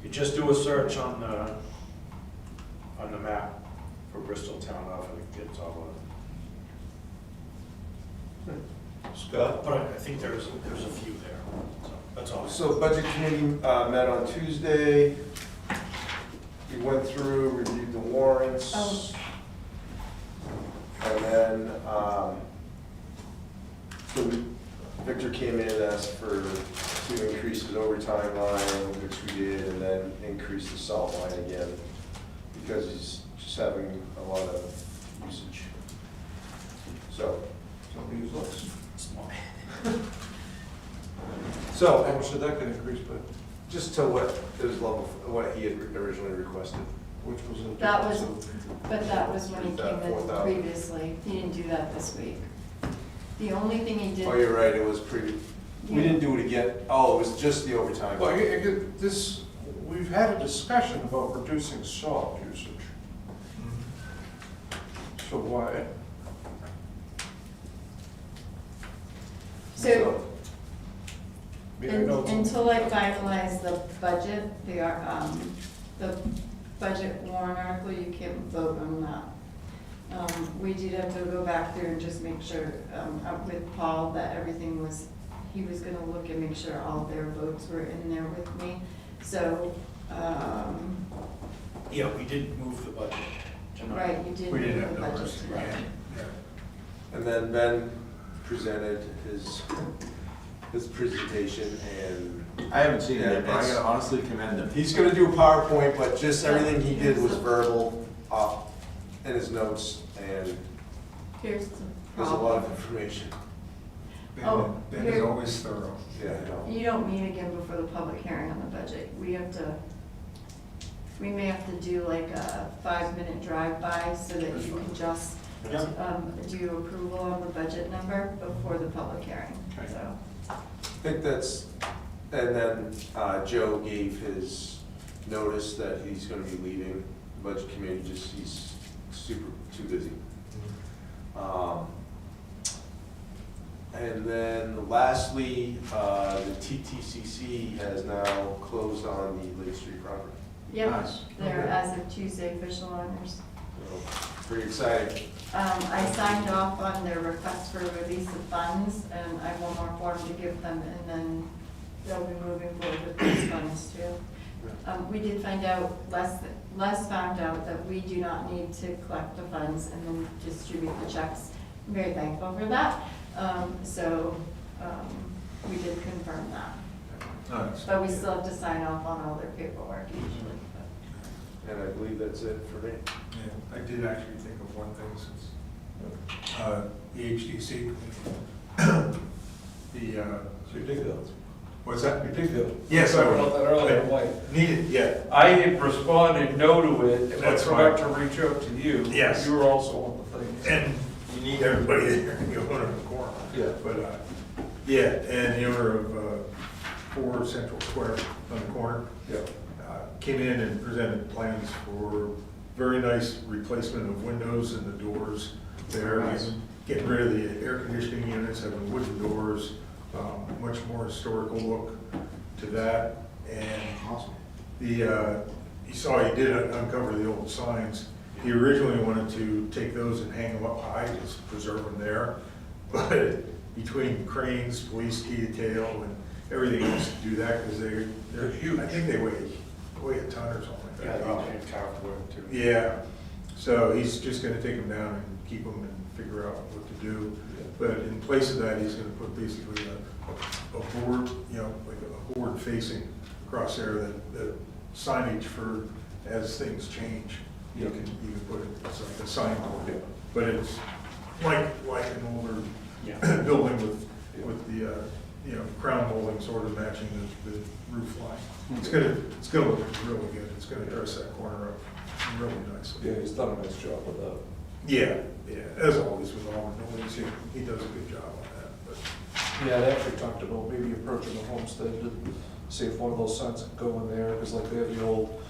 you just do a search on the map for Bristol Town Hall, and it gets all of it. Scott? But I think there's a few there, so that's all. So Budget Committee met on Tuesday. We went through, reviewed the warrants. Oh. And then, so Victor came in and asked to increase his overtime line, which we did, and then increase the salt line again, because he's just having a lot of usage. So, Somebody who looks. Small. so, How much did that get increased by? just to what his level, what he had originally requested. Which was a. That was- but that was when he came in 4,000. previously, he didn't do that this week. The only thing he did. Oh, you're right, it was we didn't do it again, oh, it was just the overtime. Well, we've had a discussion about reducing salt usage. So why? So, I mean, I know it's- until I finalize the budget, the budget warrant article, you can't vote on that. We did have to go back through and just make sure, up with Paul, that everything was, he was gonna look and make sure all their votes were in there with me. So, Yeah, we did move the budget tonight. right, you did We didn't move have the budget numbers. today. And then Ben presented his presentation, and I haven't seen Yeah, it, but I it's- gotta honestly commend him. he's gonna do a PowerPoint, but just everything he did was verbal, in his notes, and Here's the there's a lot of problem. information. Oh, Ben is here. always thorough. Yeah, I know. You don't meet again before the public hearing on the budget. We have to we may have to do like a 5-minute drive-by so that you can just do approval on the budget number before the public hearing, Okay. so. I think that's, and then Joe gave his notice that he's gonna be leaving the budget committee, just he's super, too busy. And then lastly, the TTCC has now closed on the Lake Street property. Yep, Nice. they're as of Tuesday official owners. So, pretty exciting. I signed off on their request for release of funds, and I have one more form to give them, and then they'll be moving forward with those funds too. We did find out, Les found out that we do not need to collect the funds and then distribute the checks. I'm very thankful for that. We did confirm that. Nice. But we still have to sign off on all their paperwork usually. And I believe that's it for me. Yeah, I did actually think of one thing since, the HDC, Ridiculous. what's that? Ridiculous. Yes, I will. That earlier, I'm like, Needed, yeah. I had responded no to it, and I That's forgot to reach out to you. Yes. You were also on the thing. And you need everybody there, the owner of the quorum. Yeah. But, yeah, and the owner of 4 Central Square on the corner Yeah. came in and presented plans for very nice replacement of windows and the doors there. Nice. Getting rid of the air conditioning units, having wooden doors, much more historical look to that. And Awesome. you saw he did uncover the old signs. He originally wanted to take those and hang them up high, just preserve them there. But between cranes, police detail, and everything else to do that, because they're huge. I think they weigh a ton or something like that. carved wood too. Yeah, so he's just gonna take them down and keep them and figure out what to do. But in place of that, he's gonna put basically a board, like a board facing across there, the signage for, as things change, you can put it, it's like a sign board. But it's like an older Yeah. building with the, crown molding sort of matching the roof line. It's gonna look really good. It's gonna dress that corner up really nicely. Yeah, he's done a nice job with that. Yeah, as always with all the buildings, he does a good job on that, but. Yeah, they actually talked about maybe approaching the homestead to see if one of those signs could go in there, because like they have the old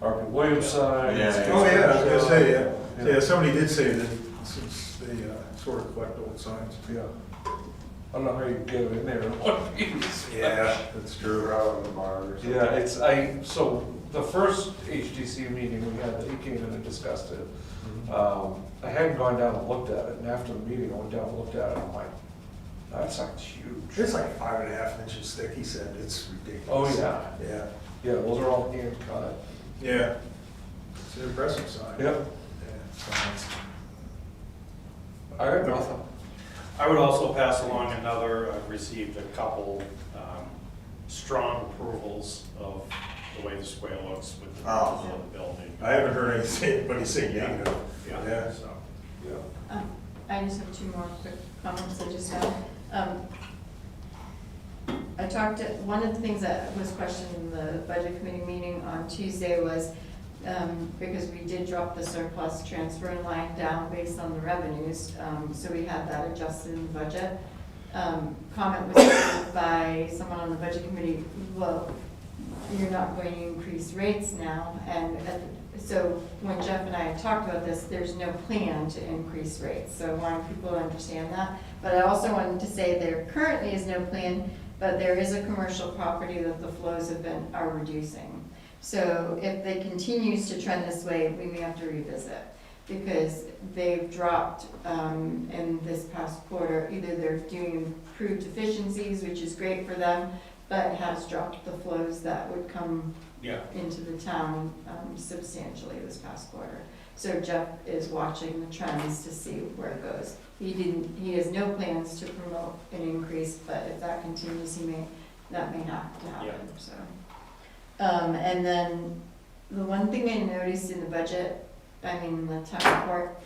R.P. Williams sign. Yeah. Oh, yeah, I was gonna say, yeah, somebody did say that since they sort of collect old signs. Yeah. I don't know how you get it in there in one piece. Yeah, that's true. They're out on the bar or something. Yeah, so the first HDC meeting we had, he came in and discussed it. I hadn't gone down and looked at it, and after the meeting, I went down and looked at it, and I'm like, that sign's huge. It's like 5.5 inches thick, he said. It's ridiculous. Oh, yeah. Yeah, Yeah, those are all hand cut. yeah. It's an impressive sign. Yep. Yeah, I got nothing. I would also pass along another, I've received a couple strong approvals of the way the square looks with the Oh. the building. I haven't heard anybody say negative. Yeah, so. Yeah. I just have 2 more quick comments I just had. One of the things that was questioned in the budget committee meeting on Tuesday was, because we did drop the surplus transfer line down based on the revenues, so we had that adjusted in the budget. Comment was made by someone on the budget committee, well, you're not going to increase rates now, and so when Jeff and I had talked about this, there's no plan to increase rates, so I wanted people to understand that. But I also wanted to say there currently is no plan, but there is a commercial property that the flows are reducing. So if they continues to trend this way, we may have to revisit, because they've dropped in this past quarter. Either they're doing improved efficiencies, which is great for them, but has dropped the flows that would come Yeah. into the town substantially this past quarter. So Jeff is watching the trends to see where it goes. He has no plans to promote an increase, but if that continues, that may have to happen, so. And then the one thing I noticed in the budget, the town report,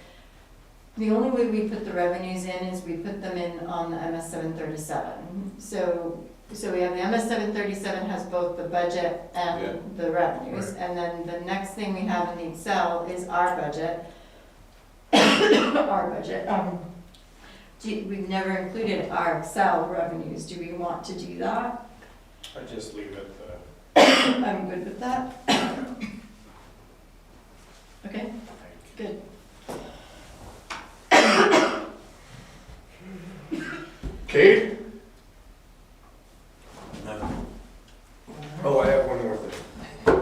the only way we put the revenues in is we put them in on the MS 737. So so we have the MS 737 has both the budget Yeah. and the revenues. And then the next thing we have in the Excel is our budget. Our budget. We've never included our Excel revenues. Do we want to do that? I just leave it, I'm good with that. Okay, good. Kate? Oh, I have one more thing.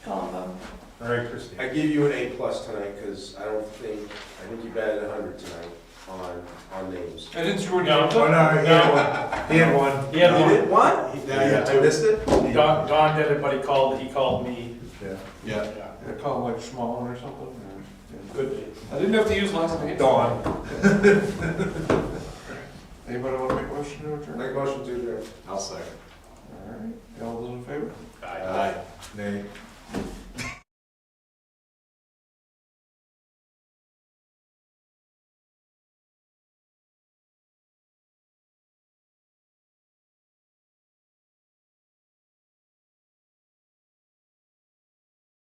Call them both. All right, Christie. I give you an A+ tonight, because I think you batted 100 tonight on names. I didn't screw it No. down. Oh, no, he had one. He had one. Yeah, You did what? Yeah, I missed it? Don did it, but he called me. Yeah. Yeah. I call it like small one or something. Good. I didn't have to use last name. Dawn. Anybody want to make a motion to adjourn? Make a motion to adjourn. I'll second. All right, all those in favor? Aye. Nay.